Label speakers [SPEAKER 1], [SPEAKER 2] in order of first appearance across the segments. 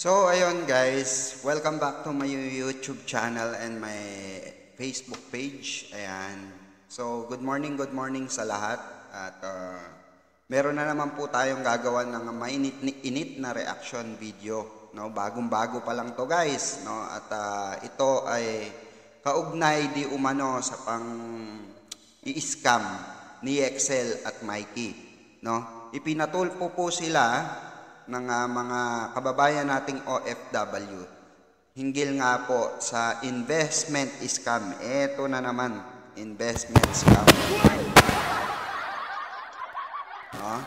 [SPEAKER 1] So, ayun guys, welcome back to my YouTube channel and my Facebook page. Ayan. So, good morning sa lahat. At meron na naman po tayong gagawa ng mainit na reaction video. No? Bagong-bago pa lang to guys. No? At ito ay kaugnay di umano sa i-scam ni Excel at Mikey. No? Ipinatulpo po sila ng mga kababayan nating OFW. Hinggil nga po sa investment scam. Ito na naman, investment scam. No?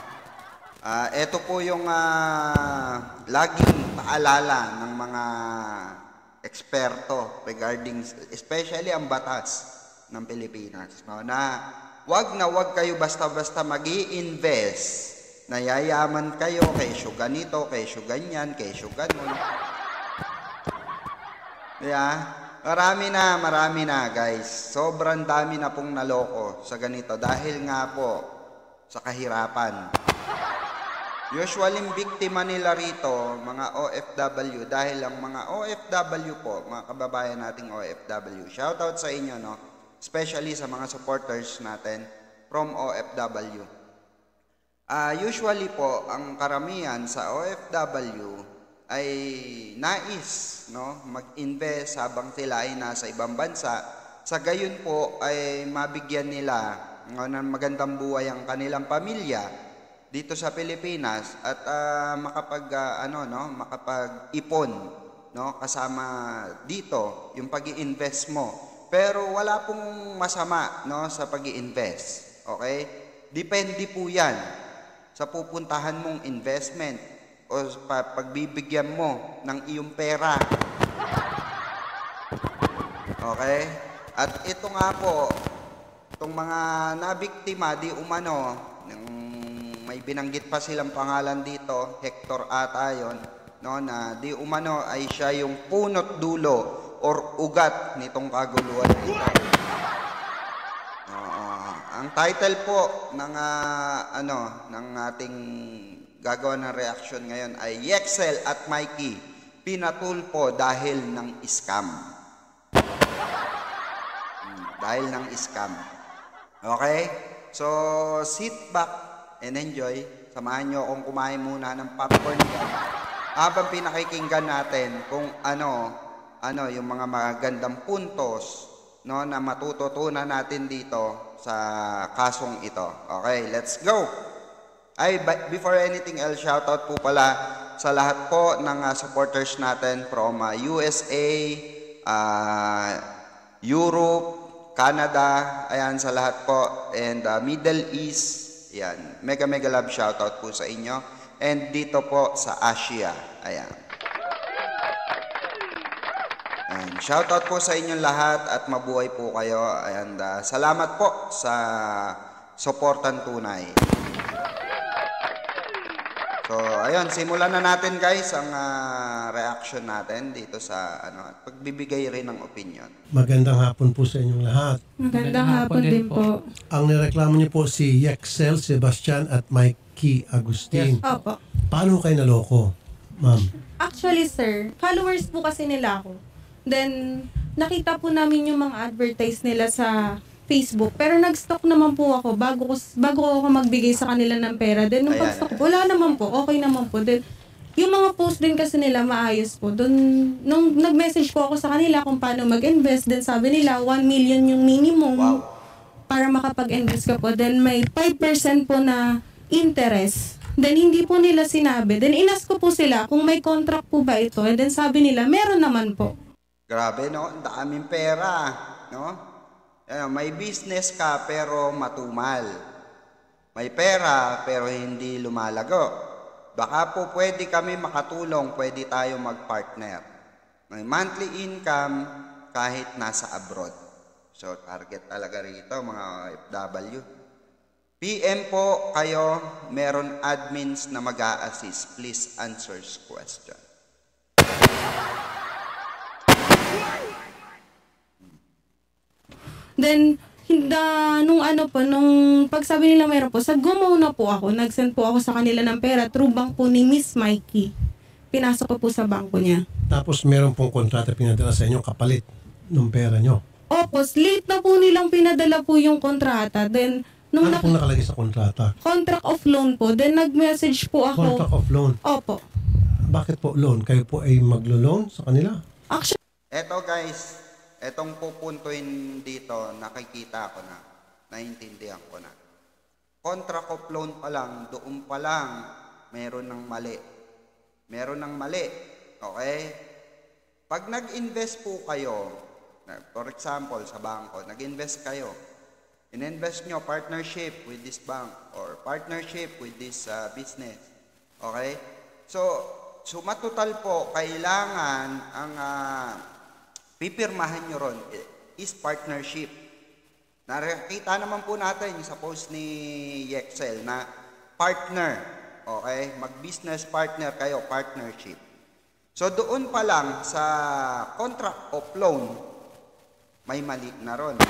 [SPEAKER 1] Ito po yung laging paalala ng mga eksperto regarding, especially ang batas ng Pilipinas. No? Na wag kayo basta-basta mag-i-invest. Nayayaman kayo, kesyo ganito, kesyo ganyan, kesyo ganon. Marami na guys. Sobrang dami na pong naloko sa ganito dahil nga po sa kahirapan. Usually, biktima nila rito, mga OFW, dahil ang mga OFW po, mga kababayan nating OFW, shoutout sa inyo, no? Especially sa mga supporters natin from OFW. Usually po, ang karamihan sa OFW ay nais, no, mag-invest habang sila ay nasa ibang bansa. Sa gayon po ay mabigyan nila ng magandang buhay ang kanilang pamilya dito sa Pilipinas at makapag-ipon, no, kasama dito yung pag-i-invest mo. Pero wala pong masama, no, sa pag-i-invest. Okay? Depende po 'yan sa pupuntahan mong investment o pagbibigyan mo ng iyong pera. Okay? At ito nga po, itong mga nabiktima, di umano, may binanggit pa silang pangalan dito, Hector ata yun, no, na di umano ay siya yung punot dulo or ugat nitong kaguluhan nito. Ang title po ng ng ating gagawa ng reaction ngayon ay Excel at Mikey pinatulpo dahil ng scam. Dahil ng scam. Okay? So, sit back and enjoy. Samahan nyo akong kumain muna ng popcorn habang pinakikinggan natin kung ano yung mga magandang puntos, no, na matututunan natin dito sa kasong ito. Okay, let's go! Before anything else, shoutout po pala sa lahat po ng supporters natin from USA, Europe, Canada, ayan, sa lahat po, and Middle East, ayan. Mega love shoutout po sa inyo. And dito po sa Asia, ayan. And shoutout po sa inyong lahat at mabuhay po kayo. And salamat po sa suportan tunay. So, ayun, simulan na natin guys ang reaction natin dito sa pagbibigay rin ng opinion.
[SPEAKER 2] Magandang hapon po sa inyong lahat.
[SPEAKER 3] Magandang hapon din po.
[SPEAKER 2] Ang nireklamo niyo po si Excel Sebastian at Mikey Agustin.
[SPEAKER 3] Yes. Opo.
[SPEAKER 2] Paano kayo naloko, ma'am?
[SPEAKER 3] Actually, sir, followers po kasi nila ako. Then, nakita po namin yung mga advertise nila sa Facebook. Pero nag-stock naman po ako bago ako magbigay sa kanila ng pera. Then, nung pag-stock po, wala naman po. Okay naman po. Then, yung mga post din kasi nila maayos po. Doon, nung nag-message po ako sa kanila kung paano mag-invest, then sabi nila, 1 million yung minimum para makapag-invest ka po. Then, may 5% po na interest. Then, hindi po nila sinabi. Then, inas ko po sila kung may contract po ba ito. And then, sabi nila, meron naman po.
[SPEAKER 1] Grabe, no? Ang daming pera, no? May business ka pero matumal. May pera pero hindi lumalago. Baka po pwede kami makatulong, pwede tayo mag-partner. May monthly income kahit nasa abroad. So, target talaga rito, mga OFW. PM po kayo, meron admins na mag-a-assist. Please answer question.
[SPEAKER 3] Then, nung pagsabi nila meron po, sa Gumo na po ako, nag-send po ako sa kanila ng pera, through bank po ni Miss Mikey. pinasok ko po sa bangko niya.
[SPEAKER 2] Tapos meron pong kontrata pinadala sa inyo kapalit ng pera nyo.
[SPEAKER 3] Opo, late na po nilang pinadala po yung kontrata. Then, nung
[SPEAKER 2] Ano pong nakalagay sa kontrata?
[SPEAKER 3] contract of loan po, then nag-message po ako.
[SPEAKER 2] Contract of loan.
[SPEAKER 3] Opo.
[SPEAKER 2] Bakit po loan? Kayo po ay maglo-loan sa kanila?
[SPEAKER 3] Actually,
[SPEAKER 1] Eto guys, etong pupuntuin dito, nakikita ko na, naiintindihan ko na. Contract of loan pa lang, doon pa lang, meron ng mali. Meron ng mali, okay? Pag nag-invest po kayo, for example, sa bangko, nag-invest kayo, in-invest nyo partnership with this bank or partnership with this business, okay? So matutal po, kailangan ang pipirmahan nyo ron is partnership. Nakita naman po natin sa post ni Yexel na partner, okay? Mag-business partner kayo, partnership. So doon pa lang sa contract of loan, may mali na ron.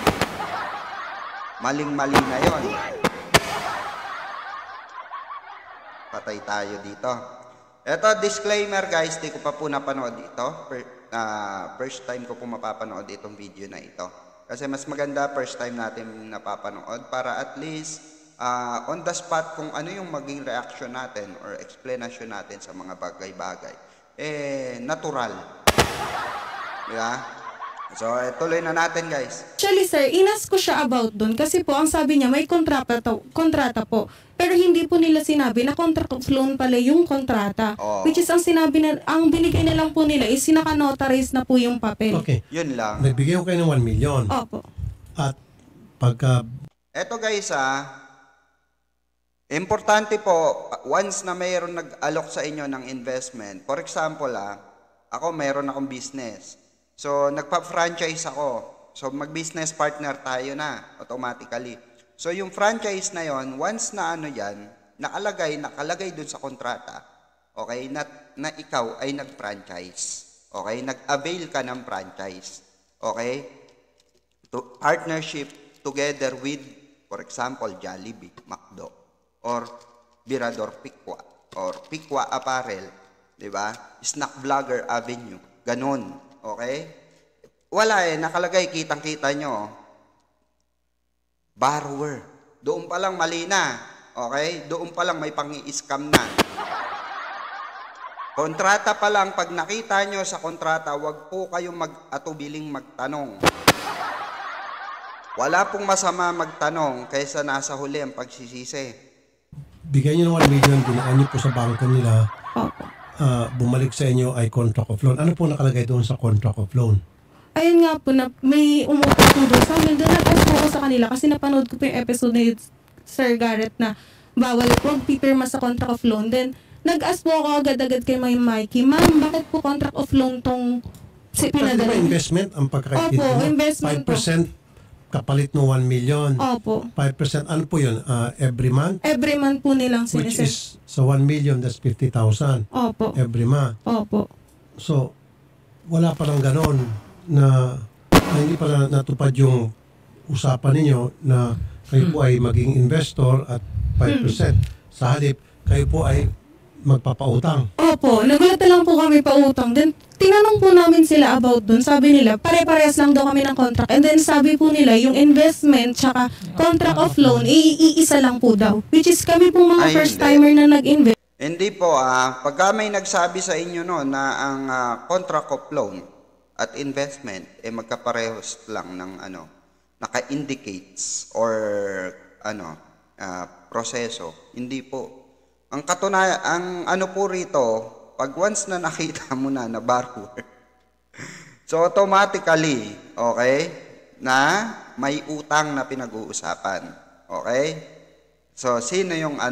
[SPEAKER 1] Maling-mali na yon. Patay tayo dito. Ito, disclaimer guys, di ko pa po napanood ito. First time ko po mapapanood itong video na ito. Kasi mas maganda first time natin napapanood para at least on the spot kung ano yung maging reaction natin or explanation natin sa mga bagay-bagay. Natural. Diba? So, tuloy na natin guys.
[SPEAKER 3] Actually, sir, inas ko siya about dun kasi po, ang sabi niya, may kontrata po. Pero hindi po nila sinabi na contract of loan pala yung kontrata.
[SPEAKER 1] Oh.
[SPEAKER 3] Which is, ang binigay na lang po nila is sinaka-notarize na po yung papel.
[SPEAKER 2] Okay.
[SPEAKER 1] Yun lang.
[SPEAKER 2] Nagbigay ko kayo ng 1 million.
[SPEAKER 3] Opo.
[SPEAKER 2] At pagka
[SPEAKER 1] Eto guys importante po, once na mayroon nag-alok sa inyo ng investment, for example ako mayroon akong business. So, nagpa-franchise ako. So, mag-business partner tayo na, automatically. So, yung franchise na yon, once na yan, nakalagay dun sa kontrata, okay, na ikaw ay nag-franchise. Okay, nag-avail ka ng franchise. Okay? Partnership together with, for example, Jollibee, McDo, or Birador Pikwa, or Pikwa Apparel, di ba? Snack Vlogger Avenue, ganun. Okay? Wala nakalagay, kitang-kita nyo. Borrower. Doon pa lang mali na. Okay? Doon pa lang may pang-i-scam na. Kontrata pa lang, pag nakita nyo sa kontrata, wag po kayong mag-atubiling magtanong. Wala pong masama magtanong kaysa nasa huli ang pagsisisi.
[SPEAKER 2] bigay nyo ng 1 million, dinaan nyo po sa bangko nila,
[SPEAKER 3] Opo.
[SPEAKER 2] bumalik sa inyo ay contract of loan. Ano po nakalagay doon sa contract of loan?
[SPEAKER 3] Ayun nga po na may umutot po doon sa amin. Doon nag-ask po ako sa kanila kasi napanood ko po yung episode ni Sir Garrett na bawal po pipirma sa contract of loan. Then, nag-ask po ako agad-agad kay Mikey, ma'am, bakit po contract of loan tong
[SPEAKER 2] Kasi
[SPEAKER 3] pinadala?
[SPEAKER 2] ba investment ang pagkakaitin?
[SPEAKER 3] Opo, investment
[SPEAKER 2] 5% kapalit ng 1 million.
[SPEAKER 3] Opo.
[SPEAKER 2] 5%, ano po yun? Every month?
[SPEAKER 3] Every month po nilang
[SPEAKER 2] Which
[SPEAKER 3] sinesend.
[SPEAKER 2] is, sa 1 million, that's 50,000
[SPEAKER 3] Opo.
[SPEAKER 2] every month.
[SPEAKER 3] Opo.
[SPEAKER 2] So, wala pa lang ganon na hindi pala natupad yung usapan ninyo na kayo po ay maging investor at 5%. Sa halip, kayo po ay magpapautang.
[SPEAKER 3] Opo, nagulat na lang po kami pautang. Then, tinanong po namin sila about dun. Sabi nila, pare-parehas lang daw kami ng contract. And then, sabi po nila, yung investment tsaka contract of loan, iisa lang po daw. Which is kami po mga
[SPEAKER 1] Ay,
[SPEAKER 3] first-timer na nag-invest.
[SPEAKER 1] Hindi po, pagka may nagsabi sa inyo no, na ang contract of loan at investment, magkaparehos lang ng naka-indicates or proseso. Hindi po. Ang katunayan, ang po rito, pag once na nakita mo na borrower, so automatically, okay, na may utang na pinag-uusapan. Okay? So, sino yung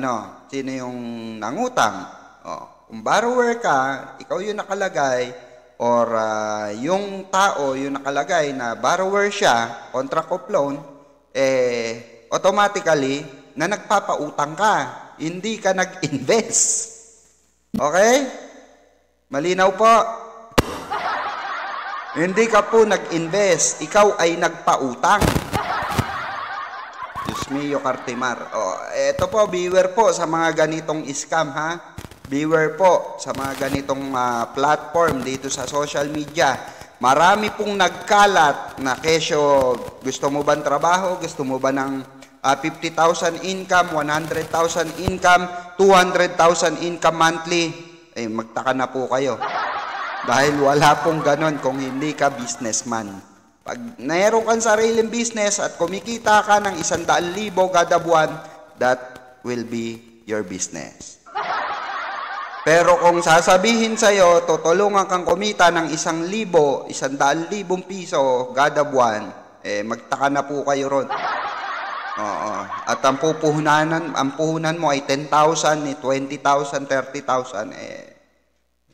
[SPEAKER 1] nangutang? Kung borrower ka, ikaw yung nakalagay, or yung tao yung nakalagay na borrower siya, contract of loan, automatically, na nagpapautang ka. Hindi ka nag-invest. Okay? Malinaw po. Hindi ka po nag-invest. Ikaw ay nagpautang. Diyos mio, Cartimar. Ito po, beware po sa mga ganitong scam, ha? Beware po sa mga ganitong platform dito sa social media. Marami pong nagkalat na kesyo, gusto mo ba ng trabaho, gusto mo ba ng 50,000 income, 100,000 income, 200,000 income monthly, magtaka na po kayo. Dahil wala pong ganon kung hindi ka businessman. Pag mayroon kang sariling business at kumikita ka ng 100,000 kada buwan, that will be your business. Pero kung sasabihin sa'yo, tutulungan kang kumita ng 100,000, 100,000 piso kada buwan, magtaka na po kayo ron. Oo. At ang puhunan mo ay 10,000, 20,000, 30,000,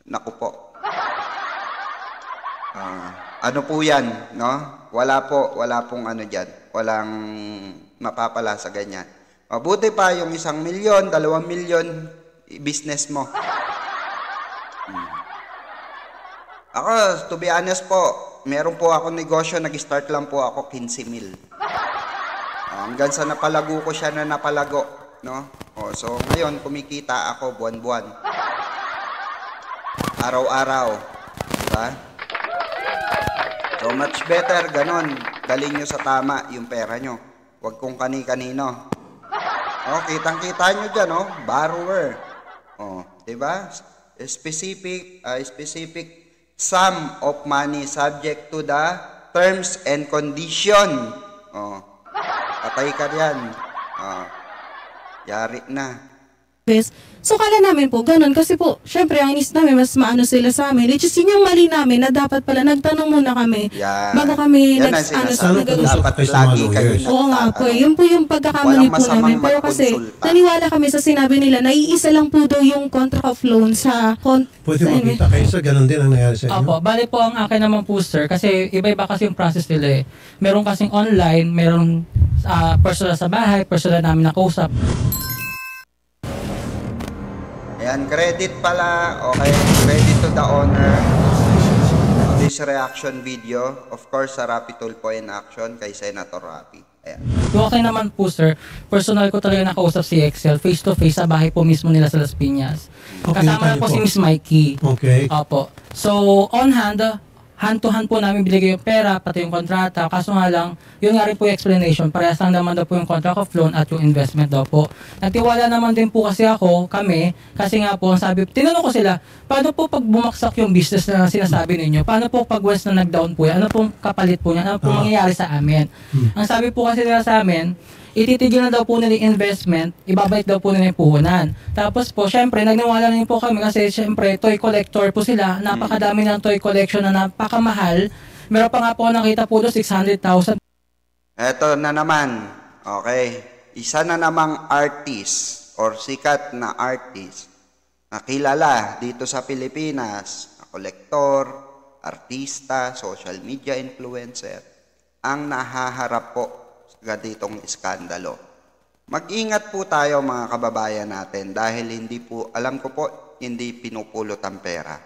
[SPEAKER 1] naku po. Ano po yan, no? Wala pong ano dyan. Walang mapapala sa ganyan. Mabuti pa yung 1,000,000, 2,000,000, business mo. Ako, to be honest po, meron po ako negosyo, nag-start lang po ako 15,000. Hanggang sa napalago ko siya na napalago, no? So ngayon kumikita ako buwan-buwan. Araw-araw, diba? So much better ganon. Galing nyo sa tama yung pera nyo. Huwag kung kani-kanino. Kitang-kita nyo dyan, borrower. Diba? Specific sum of money subject to the terms and condition. Patay ka diyan. Yari na.
[SPEAKER 3] So, kala namin po, ganun. Kasi po, syempre, ang inis namin, mas maano sila sa amin. Which is, yun yung mali namin na dapat pala, nagtanong muna kami. Bago kami
[SPEAKER 1] dapat lagi kayo.
[SPEAKER 3] Oo nga po. Yun po yung pagkakamali po namin. Pero kasi, naniwala kami sa sinabi nila na iisa lang po daw yung contract of loan sa...
[SPEAKER 2] Pwede makita kayo sa ganun din ang nangyari sa inyo?
[SPEAKER 4] Opo, bali po ang akin naman po, sir. Kasi iba-iba kasi yung process nila eh. Meron kasing online, meron personal sa bahay, personal namin nakausap.
[SPEAKER 1] Ayan, credit pala. Okay, credit to the owner of this reaction video. Of course, sa Rapi Tulfo in action kay Senator Rapi. Ayan.
[SPEAKER 4] Yung akin naman po, sir, personal ko talaga nakausap si Excel, face-to-face sa bahay po mismo nila sa Las Piñas.
[SPEAKER 2] Okay,
[SPEAKER 4] Kasama na po si Miss Mikey.
[SPEAKER 2] Okay.
[SPEAKER 4] Opo. So, on hand to hand po namin binigay yung pera, pati yung kontrata. Kaso nga lang, yun nga rin po yung explanation. Parehas lang naman daw po yung contract of loan at yung investment daw po. Natiwala naman din po kasi kami, kasi nga po, tinanong ko sila, paano po pag bumaksak yung business na sinasabi ninyo? Paano po pag once na nag-down po yan? Ano pong kapalit po niya? Ano pong mangyayari sa amin? Ang sabi po kasi nila sa amin, ititigil na daw po nila yung investment, ibabalik daw po nila yung puhunan. Tapos po, syempre, nagniwala rin po kami kasi syempre, toy collector po sila. Napakadami ng toy collection na napakamahal. Meron pa nga po nakita po doon, 600,000.
[SPEAKER 1] Eto na naman. Okay. Isa na namang artist or sikat na artist na kilala dito sa Pilipinas, na kolektor, artista, social media influencer, ang nahaharap po ganitong iskandalo. Mag-ingat po tayo mga kababayan natin dahil alam ko po, hindi pinupulot ang pera.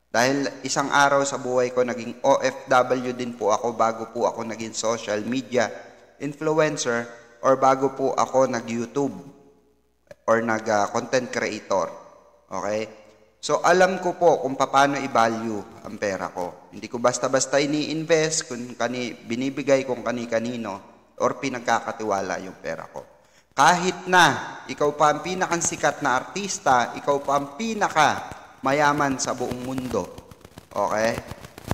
[SPEAKER 1] Dahil isang araw sa buhay ko naging OFW din po ako bago po ako naging social media influencer or bago po ako nag-YouTube or nag-content creator. Okay? So alam ko po kung paano i-value ang pera ko. Hindi ko basta-basta ini-invest kung binibigay kung kani-kanino or pinagkakatiwala yung pera ko. Kahit na ikaw pa ang pinakasikat na artista, ikaw pa ang pinakamayaman sa buong mundo. Okay?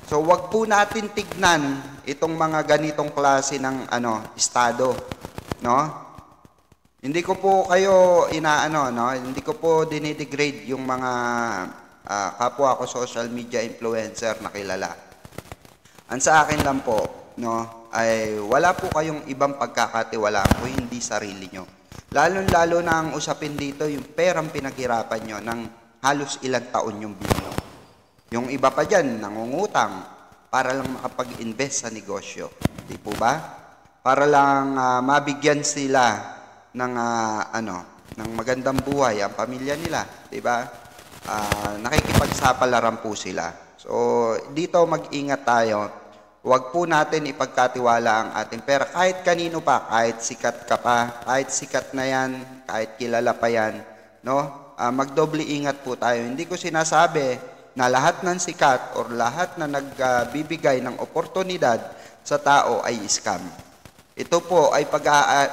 [SPEAKER 1] So wag po natin tignan itong mga ganitong klase ng estado, no? Hindi ko po kayo hindi ko po dinidegrade yung mga kapwa ko social media influencer na kilala. Ang sa akin lang po, no, ay wala po kayong ibang pagkakatiwalaan kung hindi sarili nyo. Lalo-lalo na ang usapin dito, yung perang pinaghirapan nyo ng halos ilang taon yung bino. Yung iba pa dyan, nangungutang para lang makapag-invest sa negosyo. Di po ba? Para lang mabigyan sila ng, ng magandang buhay ang pamilya nila. Di ba? Nakikipagsapalaran po sila. So, dito mag-ingat tayo. Huwag po natin ipagkatiwala ang ating pera. Kahit kanino pa, kahit sikat ka pa, kahit sikat na yan, kahit kilala pa yan, no? magdoble ingat po tayo. Hindi ko sinasabi na lahat ng sikat or lahat na nagbibigay ng oportunidad sa tao ay scam. Ito po ay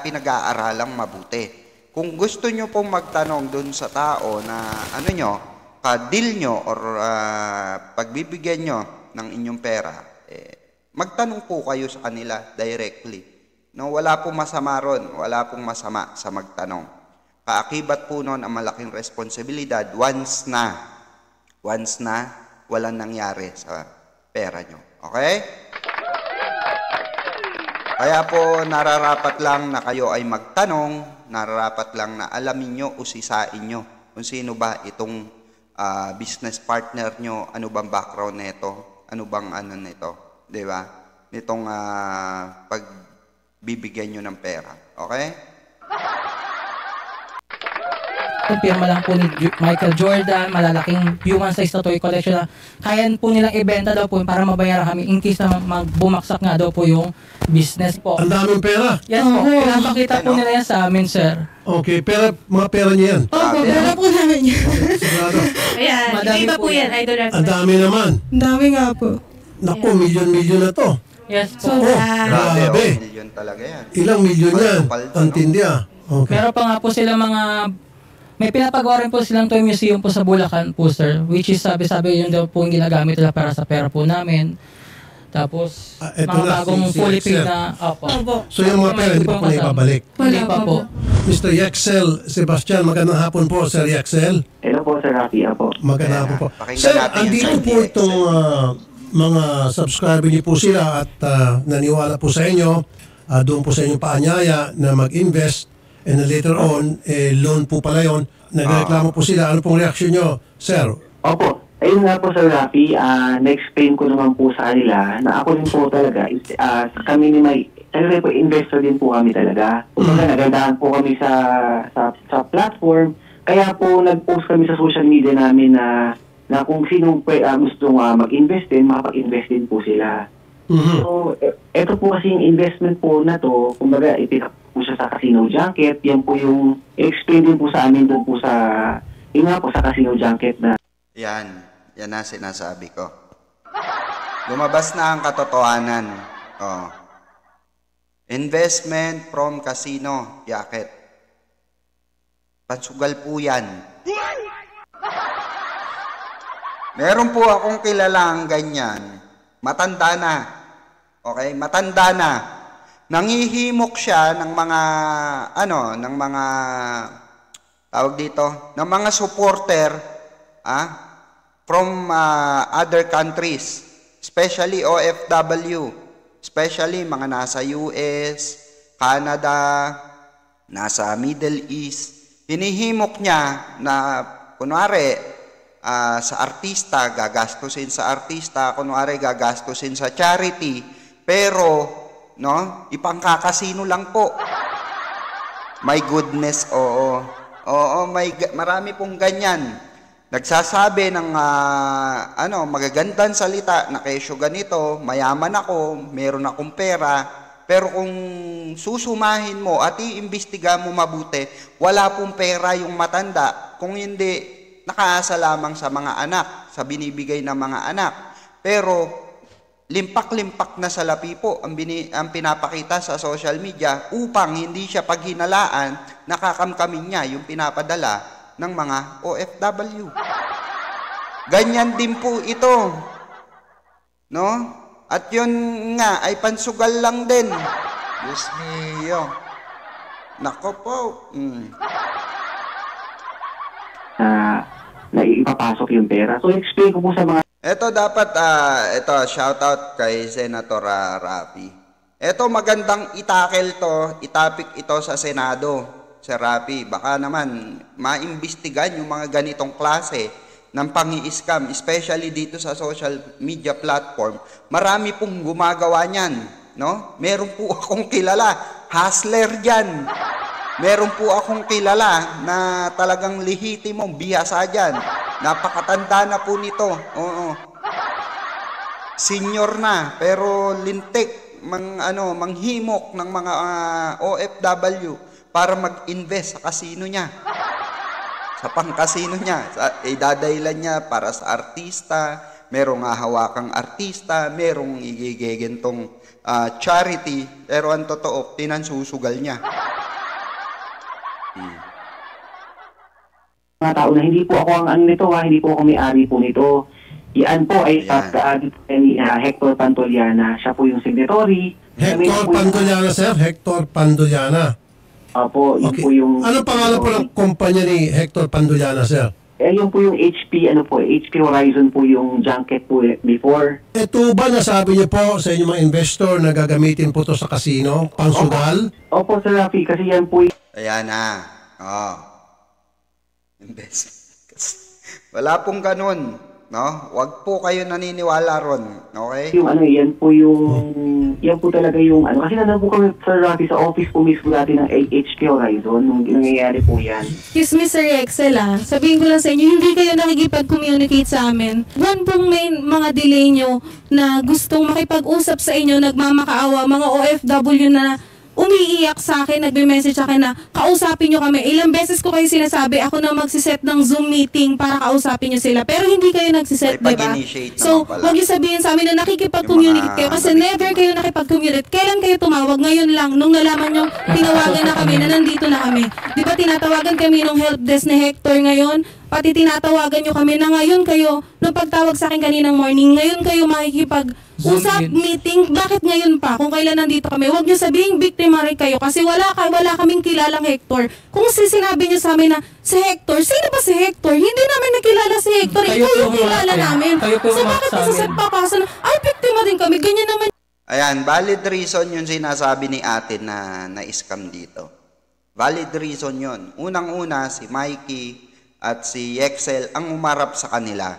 [SPEAKER 1] pinag-aaralang mabuti. Kung gusto nyo pong magtanong dun sa tao na ano nyo, ka-deal nyo or pagbibigyan nyo ng inyong pera, magtanong po kayo sa kanila directly. No, wala pong masama ron, wala pong masama sa magtanong. Kaakibat po nun ang malaking responsibilidad once na walang nangyari sa pera nyo. Okay? Kaya po nararapat lang na kayo ay magtanong, nararapat lang na alamin nyo, usisain nyo kung sino ba itong business partner nyo, ano bang background nito, ano bang ano nito, di ba? Nitong pagbibigyan nyo ng pera. Okay?
[SPEAKER 4] Pirma lang po ni Michael Jordan, malalaking human size na toy collection na kaya po nilang ibenta daw po para mabayaran kami in case na magbumaksak nga daw po yung business po.
[SPEAKER 2] Ang daming pera.
[SPEAKER 4] Yes po, pinapakita po nila yan sa amin, sir.
[SPEAKER 2] Okay, mga pera niya yan.
[SPEAKER 3] Opo, pera po namin yan.
[SPEAKER 2] Sigurado.
[SPEAKER 5] Ayan,
[SPEAKER 4] Madami
[SPEAKER 5] iba
[SPEAKER 4] po
[SPEAKER 5] po yan, Idol Rafi.
[SPEAKER 2] Ang dami naman.
[SPEAKER 3] Ang dami nga po.
[SPEAKER 2] Naku, milyon-milyon na to.
[SPEAKER 4] Yes po.
[SPEAKER 2] Grabe.
[SPEAKER 1] Milyon talaga yan.
[SPEAKER 2] Ilang milyon yan.
[SPEAKER 1] Paldo,
[SPEAKER 2] Ang
[SPEAKER 1] no?
[SPEAKER 2] tindi ah. Okay.
[SPEAKER 4] Meron pa nga po sila may pinapagawa rin po silang toy museum po sa Bulacan po, sir. Which is sabi-sabi yun daw po yung ginagamit nila para sa pera po namin. Tapos,
[SPEAKER 2] eto
[SPEAKER 4] mga
[SPEAKER 2] na,
[SPEAKER 4] bagong
[SPEAKER 2] si
[SPEAKER 4] fully paid
[SPEAKER 2] Excel.
[SPEAKER 4] na, opo.
[SPEAKER 2] So yung mga pera, hindi pa po na ibabalik.
[SPEAKER 4] Hindi
[SPEAKER 3] Wala
[SPEAKER 4] pa
[SPEAKER 3] pa
[SPEAKER 4] po.
[SPEAKER 2] Mr. Yexel Sebastian, magandang hapon po, Sir Yexel.
[SPEAKER 6] Hello po, Sir Rafi. Po.
[SPEAKER 2] Magandang hapon po.
[SPEAKER 1] Pakinggan
[SPEAKER 2] Sir,
[SPEAKER 1] natin yung
[SPEAKER 2] andito
[SPEAKER 1] side
[SPEAKER 2] po
[SPEAKER 1] ni
[SPEAKER 2] itong mga subscriber niyo po sila at naniwala po sa inyo, doon po sa inyong paanyaya na mag-invest and then later on, loan po pala yun. Nagreklamo po sila. Ano pong reaksyon nyo, Sir?
[SPEAKER 6] Opo. Ayun nga po, Sir Rafi, na-explain ko naman po sa kanila na ako rin po talaga, kami ni talaga po, investor din po kami talaga. Kumbaga, nagandaan po kami sa platform. Kaya po, nag-post kami sa social media namin na kung sinong gusto mag-invest din, makapag-invest din po sila. So, eto po kasi yung investment po na to, kumbaga, ipinak po siya sa Casino Junket. Yan po yung explain din po sa amin doon po yun nga po sa Casino Junket na
[SPEAKER 1] Yan na sinasabi ko. Lumabas na ang katotohanan. Oh. Investment from Casino Junket. Pansugal po yan. Meron po akong kilalang ganyan. Matanda na. Okay? Matanda na. Nangihimok siya ng mga, tawag dito, ng mga supporter, from other countries, especially OFW, especially mga nasa US, Canada, nasa Middle East. Hinihimok niya na, kunwari, sa artista, gagastusin sa artista, kunwari gagastusin sa charity, pero, no, ipangkakasino lang po. My goodness, oo. Oo, marami pong ganyan. Nagsasabi ng magagandang salita na kesyo ganito, mayaman ako, meron akong pera, pero kung susumahin mo at iimbestiga mo mabuti, wala pong pera yung matanda. Kung hindi, nakaasa lamang sa mga anak, sa binibigay ng mga anak. Pero limpak-limpak na salapi po ang pinapakita sa social media upang hindi siya paghinalaan, nakakamkamin niya yung pinapadala ng mga OFW. Ganyan din po ito. No? At yun nga ay pansugal lang din. Diyos mio. Nako po.
[SPEAKER 6] na ipapasok yung pera. So, explain ko po sa mga
[SPEAKER 1] Ito dapat, shoutout kay Senator Rafi. Ito magandang itapik ito sa Senado, Sir Rafi. Baka naman maimbestigan yung mga ganitong klase ng pang-i-scam, especially dito sa social media platform. Marami pong gumagawa niyan, no? Meron po akong kilala, hustler diyan. Meron po akong kilala na talagang lihitimong bihasa diyan. Napakatanda na po nito. Oo. Senior na pero lintik manghimok ng mga OFW para mag-invest sa casino niya. Sa pangkasino niya. Idadailan niya para sa artista, merong hahawakang artista, merong igigigintong charity, pero ang totoo, tinansusugal niya.
[SPEAKER 6] Mga tao na hindi po ako ang nito, hindi po ako may-ari po nito. Yan po ay ni Hector Pantoliana. Siya po yung signatory.
[SPEAKER 2] Hector Pantoliana, sir? Hector Pantoliana.
[SPEAKER 6] Opo, yun
[SPEAKER 2] Okay.
[SPEAKER 6] po yung...
[SPEAKER 2] Ano pangalan po ng kumpanya ni Hector Pantoliana, sir?
[SPEAKER 6] Yun po yung HP, HP Horizon po yung junket po before.
[SPEAKER 2] Ito ba nasabi niyo po sa inyong mga investor na gagamitin po to sa casino, pangsugal?
[SPEAKER 6] Opo, Sir Rafi, kasi yan po
[SPEAKER 1] Ayan na. Wala pong ganun. No? Huwag po kayo naniniwala ron. Okay?
[SPEAKER 6] yung yan po talaga yung kasi nandun po kami, Sir Rafi, sa office po mismo dati ng HP Horizon nung nangyayari po yan.
[SPEAKER 3] Excuse me, Sir Excel, sabihin ko lang sa inyo, hindi kayo nakikipag-communicate sa amin. Buwan pong may mga delay nyo na gustong makipag-usap sa inyo, nagmamakaawa, mga OFW na umiiyak sa akin, nagme-message sa akin na kausapin nyo kami. Ilang beses ko kayo sinasabi, ako na magsiset ng Zoom meeting para kausapin nyo sila. Pero hindi kayo nagsiset,
[SPEAKER 1] May
[SPEAKER 3] di ba?
[SPEAKER 1] pag-initiate
[SPEAKER 3] So,
[SPEAKER 1] naman pala.
[SPEAKER 3] huwag nyo sabihin sa amin na nakikipag-communicate kayo kasi never kayo nakipag-communicate. Kailan kayo tumawag? Ngayon lang, nung nalaman nyo, tinawagan na kami na nandito na kami. Di ba tinatawagan kami nung helpdesk ni Hector ngayon? Pati tinatawagan nyo kami na ngayon kayo, nung pagtawag sa akin kaninang morning, ngayon kayo makikipag-usap, meeting, bakit ngayon pa? Kung kailan nandito kami, huwag nyo sabihin biktima rin kayo kasi wala kaming kilalang Hector. Kung sinabi nyo sa amin na si Hector, sino ba si Hector? Hindi namin nakilala si Hector,
[SPEAKER 4] Kayo
[SPEAKER 3] ikaw
[SPEAKER 4] po
[SPEAKER 3] yung kilala namin.
[SPEAKER 4] Kayo po
[SPEAKER 3] So
[SPEAKER 4] yung
[SPEAKER 3] bakit
[SPEAKER 4] sa
[SPEAKER 3] nasa
[SPEAKER 4] amin.
[SPEAKER 3] set pa kaso na, ay biktima din kami, ganyan naman.
[SPEAKER 1] Ayan, valid reason yung sinasabi ni ate na na-scam dito. Valid reason yun. Unang-una, si Mikey at si Excel ang umarap sa kanila.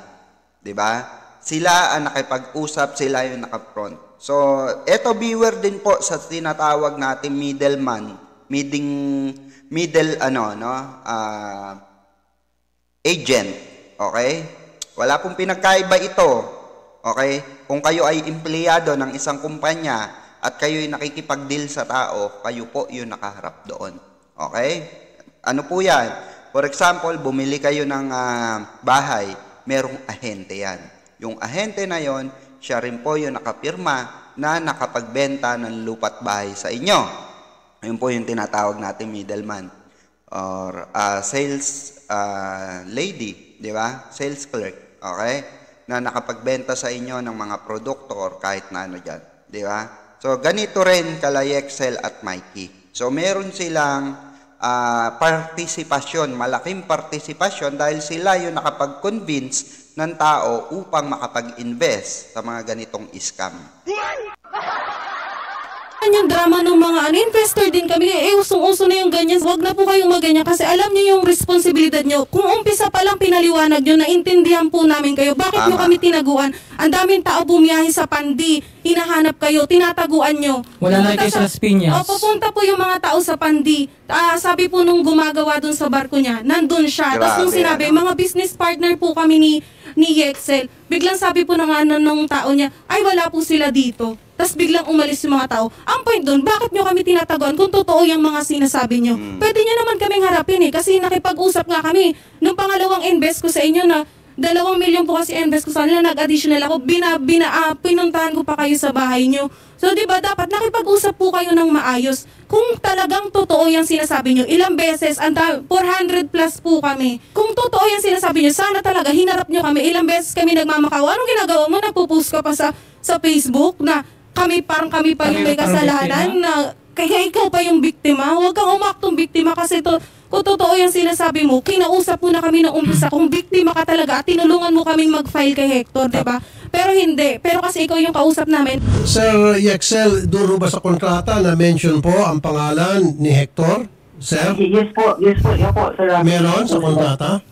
[SPEAKER 1] 'Di ba? Sila ang nakipag-usap, sila yung naka-front. So, eto viewer din po sa tinatawag natin middleman, agent. Okay? Wala pong pinagkaiba ito. Okay? Kung kayo ay empleyado ng isang kumpanya at kayo ay nakikipag-deal sa tao, kayo po yung nakaharap doon. Okay? Ano po yan? For example, bumili kayo ng bahay, merong ahente yan. Yung ahente na yon, siya rin po yung nakapirma na nakapagbenta ng lupa't bahay sa inyo. Yun po yung tinatawag natin middleman or sales lady, di ba? Sales clerk, okay? Na nakapagbenta sa inyo ng mga produkto or kahit na ano dyan, di ba? So, ganito rin kala Excel at Mikey. So, meron silang partisipasyon, malaking partisipasyon dahil sila yung nakapag-convince ng tao upang makapag-invest sa mga ganitong scam.
[SPEAKER 3] Yung drama ng mga investor din kami, usong-uso na yung ganyan. Huwag na po kayong maganyan kasi alam niyo yung responsibilidad niyo. Kung umpisa pa lang pinaliwanag niyo, naintindihan po namin kayo. Bakit niyo kami tinaguan? Ang daming tao bumiyahe sa Pandi, hinahanap kayo, tinataguan niyo.
[SPEAKER 4] Wala na kayo sa Las Piñas.
[SPEAKER 3] Pupunta po yung mga tao sa Pandi. Sabi po nung gumagawa dun sa barko niya, nandun siya. Tapos nung sinabi, mga business partner po kami ni Excel, biglang sabi po nung tao niya, ay wala po sila dito. Tapos biglang umalis yung mga tao. Ang point doon, bakit nyo kami tinataguan kung totoo yung mga sinasabi nyo? Pwede nyo naman kaming harapin kasi nakipag-usap nga kami. Nung pangalawang invest ko sa inyo na 2 milyon po kasi invest ko sa nila, nag-additional ako, pinuntahan ko pa kayo sa bahay nyo. So di ba dapat nakipag-usap po kayo ng maayos. Kung talagang totoo yung sinasabi nyo, ilang beses, 400 plus po kami. Kung totoo yung sinasabi nyo, sana talaga hinarap nyo kami. Ilang beses kami nagmamakaw. Anong ginagawa mo? Nagpo-post ka pa sa Facebook na kami pa yung may kasalanan na kaya ikaw pa yung biktima. Huwag kang umaktong biktima kasi kung totoo yung sinasabi mo, kinausap mo na kami ng umpisa kung biktima ka talaga at tinulungan mo kaming mag-file kay Hector, diba? Pero hindi. Pero kasi ikaw yung kausap namin.
[SPEAKER 2] Sir Excel, doon ba sa kontrata na mention po ang pangalan ni Hector? Sir?
[SPEAKER 6] Yes po, Sir Rafi.
[SPEAKER 2] Meron sa kontrata?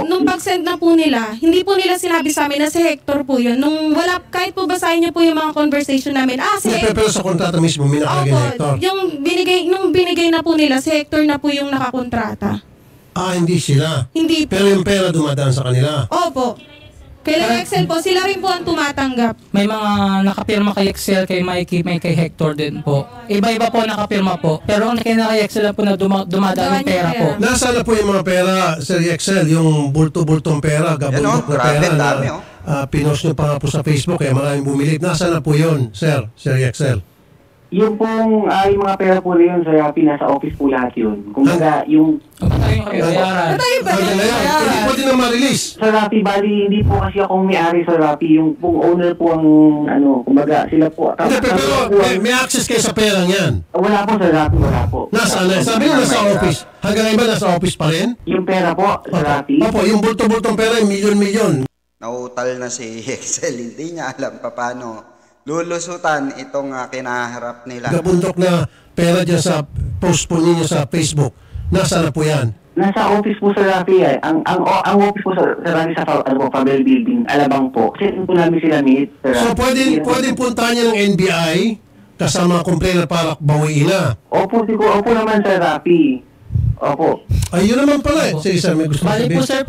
[SPEAKER 3] Nung pag-send na po nila, hindi po nila sinabi sa amin na si Hector po yun. Nung kahit po basahin niyo po yung mga conversation namin, si Hector.
[SPEAKER 2] Pero sa kontrata mismo, may nakalagay ni Hector?
[SPEAKER 3] Nung binigay na po nila, si Hector na po yung nakakontrata.
[SPEAKER 2] Hindi sila.
[SPEAKER 3] Hindi po.
[SPEAKER 2] Pero yung pera dumadaan sa kanila.
[SPEAKER 3] Opo. Kailan Excel po, sila rin po ang tumatanggap.
[SPEAKER 4] May mga nakapirma kay Excel, kay Mikey, may kay Hector din po. Iba-iba po nakapirma po. Pero ang kay Excel lang po na dumadaan yung pera po.
[SPEAKER 2] Nasaan na po yung mga pera, Sir Excel, yung bulto-bultong pera, gabundok na
[SPEAKER 1] grabe,
[SPEAKER 2] pera na
[SPEAKER 1] dami,
[SPEAKER 2] pinost nyo pa nga po sa Facebook, kaya maraming bumili. Nasaan na po yun, Sir Excel?
[SPEAKER 6] Yung pong, yung mga pera po na yun, Sir Rafi, nasa office po lahat yun. Kumbaga, yung
[SPEAKER 4] Tayo kayo, bayaran.
[SPEAKER 2] Hindi pwede na ma-release.
[SPEAKER 6] Sir Rafi, bali, hindi po kasi akong may-ari, Sir Rafi. Yung pong owner po ang, kumbaga, sila po.
[SPEAKER 2] Hindi, pero may access kayo sa perang yan.
[SPEAKER 6] Wala po, Sir Rafi, wala po.
[SPEAKER 2] Nasaan na? Sabi nyo nasa office. Hanggang ngayon ba nasa office pa rin?
[SPEAKER 6] Yung pera po, Sir Rafi.
[SPEAKER 2] Opo, yung bulto-bultong pera, yung milyon-milyon.
[SPEAKER 1] Nautal na si Excel, hindi niya alam paano lulusutan itong kinaharap nila.
[SPEAKER 2] Gabundok na pera dyan sa post po ninyo sa Facebook. Nasaan na po yan?
[SPEAKER 6] Nasa office po, Sir Rafi. Ang office po, Sir Rafi, sa Fabel Building, Alabang po. Kasi po namin sila meet, Sir
[SPEAKER 2] So
[SPEAKER 6] Rafi.
[SPEAKER 2] pwede puntahan niya ng NBI kasama complainer para bawiin na.
[SPEAKER 6] Opo naman, Sir Rafi. Opo.
[SPEAKER 2] Ayun naman pala eh. Sige, sir, may gusto
[SPEAKER 4] Bali po
[SPEAKER 2] sabihin.
[SPEAKER 4] sir,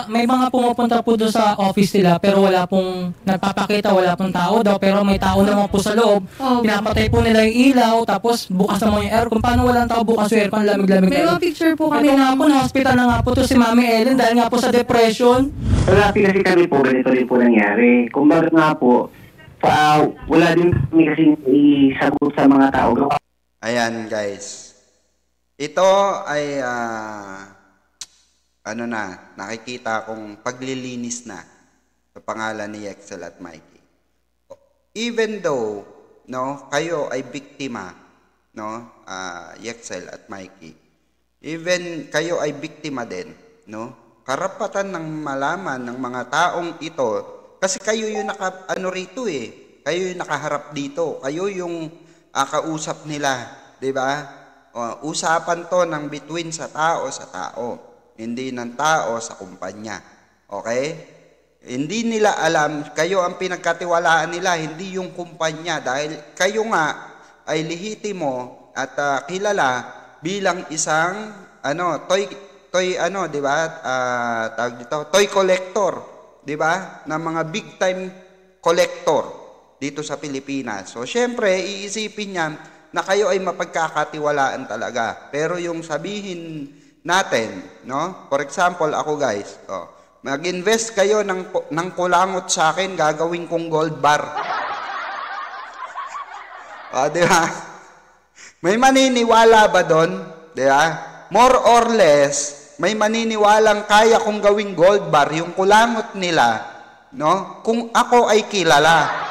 [SPEAKER 4] may mga pumupunta po doon sa office nila pero wala pong nagpapakita, wala pong tao daw pero may tao naman po sa loob.
[SPEAKER 3] Oh.
[SPEAKER 4] Pinapatay po nila yung ilaw tapos bukas naman yung aircon. Paano walang tao bukas yung aircon? Lamig-lamig
[SPEAKER 3] May
[SPEAKER 4] na.
[SPEAKER 3] mga picture po kami
[SPEAKER 4] Ito nga po, na-hospital na nga po to si Mami Ellen dahil nga po sa depression.
[SPEAKER 6] Sir Rafi, kasi kami po, ganito rin po nangyari. Kumbaga nga po, wala din kami kasing isagot sa mga tao.
[SPEAKER 1] Ayan guys. Ito ay nakikita kong paglilinis na sa pangalan ni Excel at Mikey. Even though kayo ay biktima, Excel at Mikey. Even kayo ay biktima din, karapatan ng malaman ng mga taong ito kasi kayo yung rito eh. Kayo yung nakaharap dito. Kayo yung kausap nila, 'di ba? Usapan to ng between sa tao, hindi ng tao sa kumpanya. Okay? Hindi nila alam, kayo ang pinagkatiwalaan nila, hindi yung kumpanya dahil kayo nga ay lehitimo at kilala bilang isang di ba? Tawag dito, toy collector, di ba? Na mga big time collector dito sa Pilipinas. So syempre, iisipin niya na kayo ay mapagkakatiwalaan talaga. Pero yung sabihin natin, for example, ako guys, mag-invest kayo ng kulangot sa akin, gagawin kong gold bar. Di ba? May maniniwala ba doon? Di ba? More or less, may maniniwalang kaya kong gawing gold bar, yung kulangot nila, kung ako ay kilala.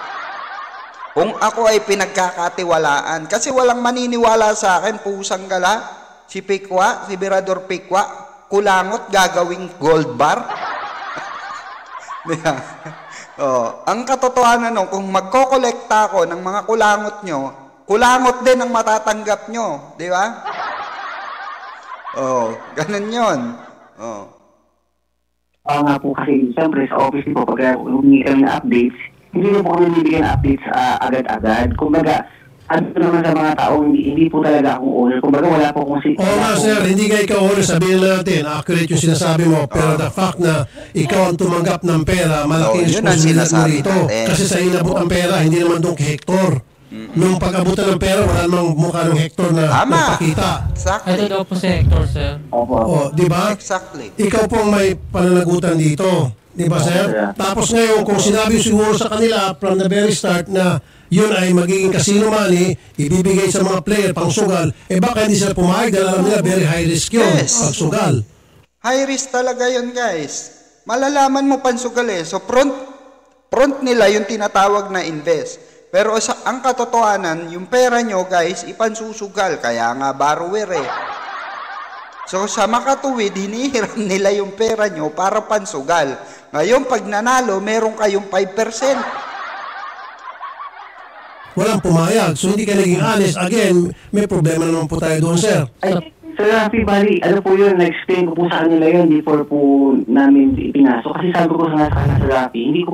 [SPEAKER 1] Kung ako ay pinagkakatiwalaan. Kasi walang maniniwala sa akin, pusang gala, si Pikwa, si Birador Pikwa, kulangot gagawing gold bar. Ang katotohanan kung magkokolekta ako ng mga kulangot nyo, kulangot din ang matatanggap nyo. Di ba? Ganun yun.
[SPEAKER 6] Nga po kasi, siyempre sa office po, pag humingi kami na updates, hindi na po kami bibigyan ng updates agad-agad. Kumbaga, naman sa mga taong hindi po talaga akong owner. Kumbaga, wala po akong
[SPEAKER 2] Oo nga, sir. Hindi ka ikaw owner. Sabihin natin, accurate yung sinasabi mo. Pero the fact na ikaw ang tumanggap ng pera, malaking responsibilidad mo rito. Kasi sa inabot ang pera, hindi naman doon kay Hector. Nung pag-abutan ng pera, wala namang mukha ng Hector na nagpakita.
[SPEAKER 1] Exactly.
[SPEAKER 4] Ito daw po si Hector, sir.
[SPEAKER 6] Opo.
[SPEAKER 2] Di ba?
[SPEAKER 1] Exactly.
[SPEAKER 2] Ikaw pong may pananagutan dito. Di ba, sir? Tapos ngayon, kung sinabi siguro sa kanila from the very start na yun ay magiging casino money, ibibigay sa mga player pang sugal, baka hindi sila pumayag dahil alam nila very high risk yun, pag sugal.
[SPEAKER 1] High risk talaga yun, guys. Malalaman mo pansugal eh. So, front nila yung tinatawag na invest. Pero ang katotohanan, yung pera nyo, guys, ipansusugal. Kaya nga borrower eh. So, sa makatuwid, hinihiram nila yung pera nyo para pansugal. Ngayon, pag nanalo, meron kayong 5%.
[SPEAKER 2] Walang pumayag. So, hindi ka naging honest. Again, may problema naman po tayo doon, sir.
[SPEAKER 6] Ay, Sir Rafi, bali, po yun, na-explain ko po sa kanila yun before po namin ipinasok. Kasi sabi ko sa kanila, Sir Rafi,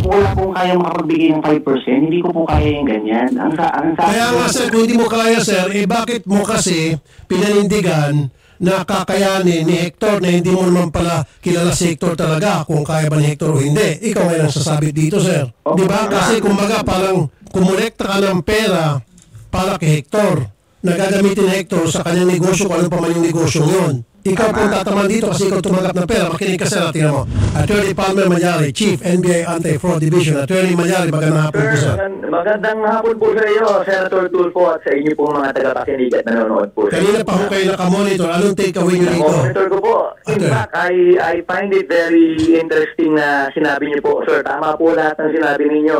[SPEAKER 6] wala pong kaya makapagbigay ng 5%. Hindi ko po kaya yung ganyan. Ang
[SPEAKER 2] Kaya nga, sir, kung hindi mo kaya, sir, bakit mo kasi pinanindigan na kakayanin ni Hector na hindi mo naman pala kilala si Hector talaga kung kaya ba ni Hector o hindi. Ikaw ngayon ang sasabi dito, sir. Di ba? Kasi kumbaga parang kumulekta ka ng pera para kay Hector na gagamitin ni Hector sa kanyang negosyo kung ano pa man yung negosyo yun. Ikaw po tataman dito kasi ikaw tumanggap ng pera. Makinig ka sa natin mo. Attorney Palmer Manyari, Chief NBI Anti-Fraud Division. Attorney Manyari, magandang hapon po, sir.
[SPEAKER 5] Magandang hapon po sa iyo, Senator Tulfo, at sa inyo pong mga tagapakinig at nanonood po.
[SPEAKER 2] Kanina pa ho kayo nakamonitor. Anong take-away nyo dito?
[SPEAKER 5] Monitor ko po. In fact, I find it very interesting na sinabi niyo po, sir. Tama po lahat ng sinabi ninyo.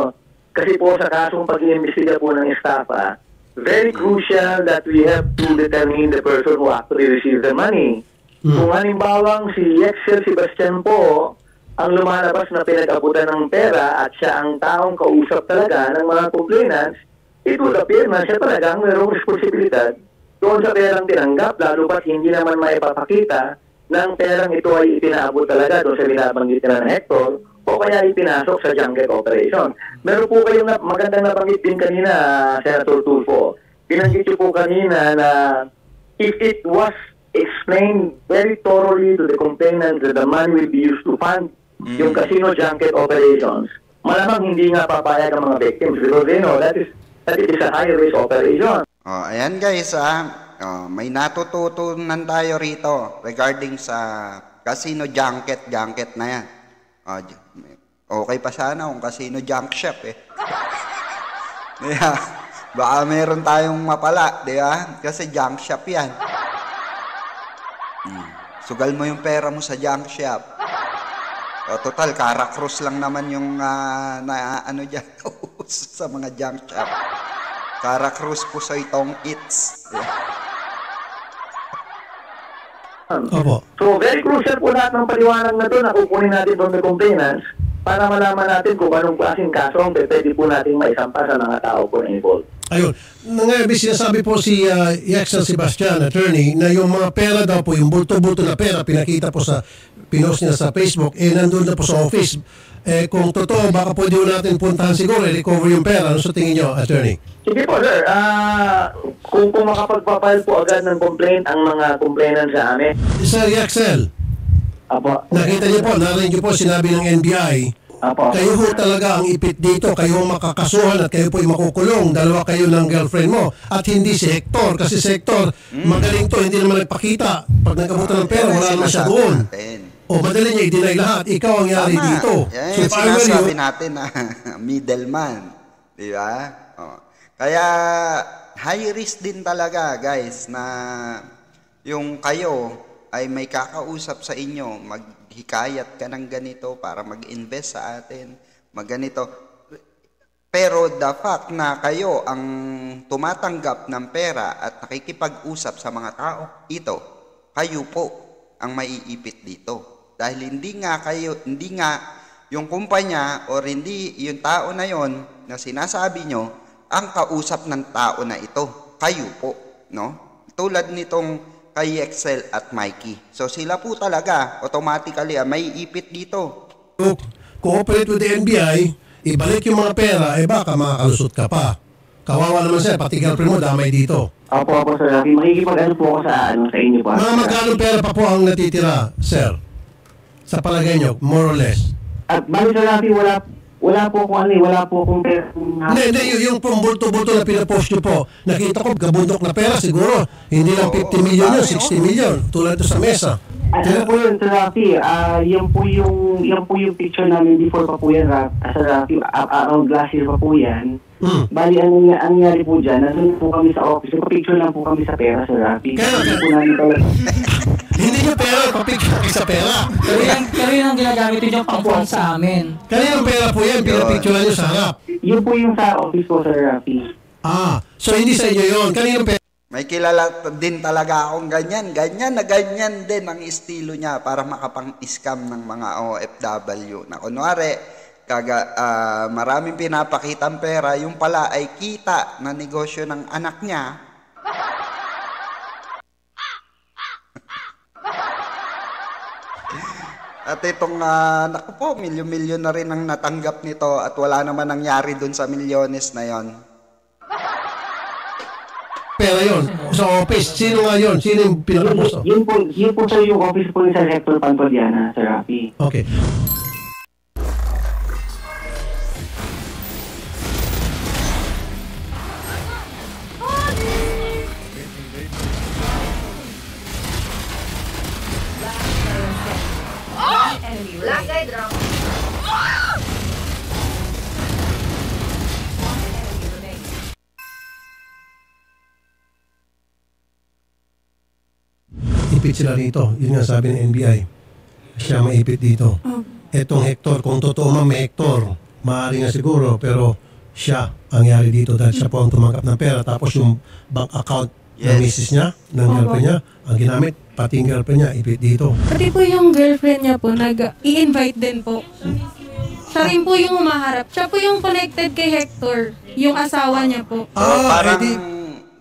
[SPEAKER 5] Kasi po sa kasong pag-iimbestiga po ng estafa, very crucial that we have to determine the person who actually received the money. Kung halimbawang si Excel Sebastian po ang lumalabas na pinag-abutan ng pera at siya ang taong kausap talaga ng mga complainants, it would appear na siya talagang mayroong responsibilidad doon sa perang tinanggap, lalo pat hindi naman maipapakita ng perang ito ay ipinaabot talaga doon sa binabanggit na ng Hector o kaya ipinasok sa junket operation. Meron po kayong magandang nabanggit din kanina, Senator Tulfo. Binanggit niyo po kanina na if it was explained very thoroughly to the complainant that the money will be used to fund yung casino junket operations, malamang hindi nga papayag ang mga victims because they know that it is a high-risk operation.
[SPEAKER 1] Ayan guys, may natututunan tayo rito regarding sa casino junket na yan. Okay pa sana kung casino junk shop eh. Baka meron tayong mapala, di ba? Kasi junk shop yan. Sugal mo yung pera mo sa junk shop. Total, Caracruz lang naman yung dyan sa mga junk shop. Caracruz po sa itong eats.
[SPEAKER 2] Opo.
[SPEAKER 5] So, very crucial po lahat ng paliwanag na ito na kukunin natin from the complainants para malaman natin kung anong klaseng kaso ang pwede po natin maisampa sa mga tao po na involved.
[SPEAKER 2] Ayun. Ngayon, sinasabi po si Excel Sebastian, attorney, na yung mga pera daw po, yung bulto-bulto na pera, pinakita po sa, pinost niya sa Facebook, nandun na po sa office. Kung totoo, baka pwede natin puntahan siguro, recover yung pera. Ano sa tingin nyo, attorney?
[SPEAKER 5] Sige po, sir. Kung makapagpapile po agad ng complaint ang mga complainant sa amin.
[SPEAKER 2] Sir Excel,
[SPEAKER 5] Apo.
[SPEAKER 2] nakita niyo po, narinig niyo po, sinabi ng NBI,
[SPEAKER 5] Apo.
[SPEAKER 2] kayo ho talaga ang ipit dito, kayo ang makakasuhan at kayo po ay makukulong. Dalawa kayo ng girlfriend mo at hindi si Hector. Kasi si Hector, magaling to, hindi naman nagpakita. Pag nagkabutan ng pera, wala naman siya doon. O madali niya i-deny lahat. Ikaw ang yari dito.
[SPEAKER 1] Yan yung sinasabi natin na middleman. Di ba? Kaya high risk din talaga guys na yung kayo ay may kakausap sa inyo, maghikayat ka ng ganito para mag-invest sa atin, magganito. Pero the fact na kayo ang tumatanggap ng pera at nakikipag-usap sa mga tao, ito, kayo po ang maiipit dito. Dahil hindi nga yung kumpanya o hindi yung tao na yon na sinasabi nyo, ang kausap ng tao na ito, kayo po, no? Tulad nitong kay Excel at Mikey. So sila po talaga, automatically, may ipit dito.
[SPEAKER 2] Cooperate with the NBI, ibalik yung mga pera, baka makakalusot ka pa. Kawawa naman siya, pati girlfriend mo damay dito.
[SPEAKER 6] Opo, sir. Makikipag-ano po ako sa inyo po.
[SPEAKER 2] Mga magkano pera pa po ang natitira, sir? Sa palagay nyo, more or less?
[SPEAKER 6] At bali sa Rafi, wala po akong pera.
[SPEAKER 2] Hindi, yung bulto-bulto na pinapost nyo po, nakita ko, gabundok na pera siguro. Hindi lang 50 million yun, 60 million. Tulad ito sa mesa.
[SPEAKER 6] Ano po yun, Sir Rafi? Yan po yung picture namin before pa po yan, Sir Rafi. Around last year pa po yan. Bali, ang nangyari po dyan, nandun po kami sa office. Picture lang po kami sa pera, Sir Rafi.
[SPEAKER 2] Hindi nyo pera, papicture sa pera.
[SPEAKER 4] Pero yun ang ginagamit yun yung pang-phone sa amin.
[SPEAKER 2] Kaninang pera po yan, pinapicture nyo sa harap.
[SPEAKER 6] Yun po yung sa office po, Sir Rafi.
[SPEAKER 2] So hindi sa inyo yun. Kaninang pera?
[SPEAKER 1] May kilala din talaga akong ganyan na ganyan din ang estilo niya para makapang-scam ng mga OFW. Na kunwari, maraming pinapakitang pera, yung pala ay kita na negosyo ng anak niya. At itong, naku po, milyon-milyon na rin ang natanggap nito at wala naman nangyari dun sa milyones na yon.
[SPEAKER 2] pera yun. Sa office, sino nga yun? Sino yung pinakapusto?
[SPEAKER 6] Yun po sir yung office po ni Sir Hector Pampodiana, Sir Rafi.
[SPEAKER 2] Okay. Ipit sila rito. Yun nga sabi ng NBI. Siya maipit dito. Etong Hector, kung totoo man may Hector, maaari nga siguro, pero siya ang yari dito dahil siya po ang tumanggap ng pera. Tapos yung bank account ng misis niya, ng girlfriend niya, ang ginamit, pati yung girlfriend niya, ipit dito.
[SPEAKER 3] Pati po yung girlfriend niya po, nag-i-invite din po. Siya rin po yung humaharap. Siya po yung connected kay Hector, yung asawa niya po.
[SPEAKER 1] Parang,
[SPEAKER 2] edi,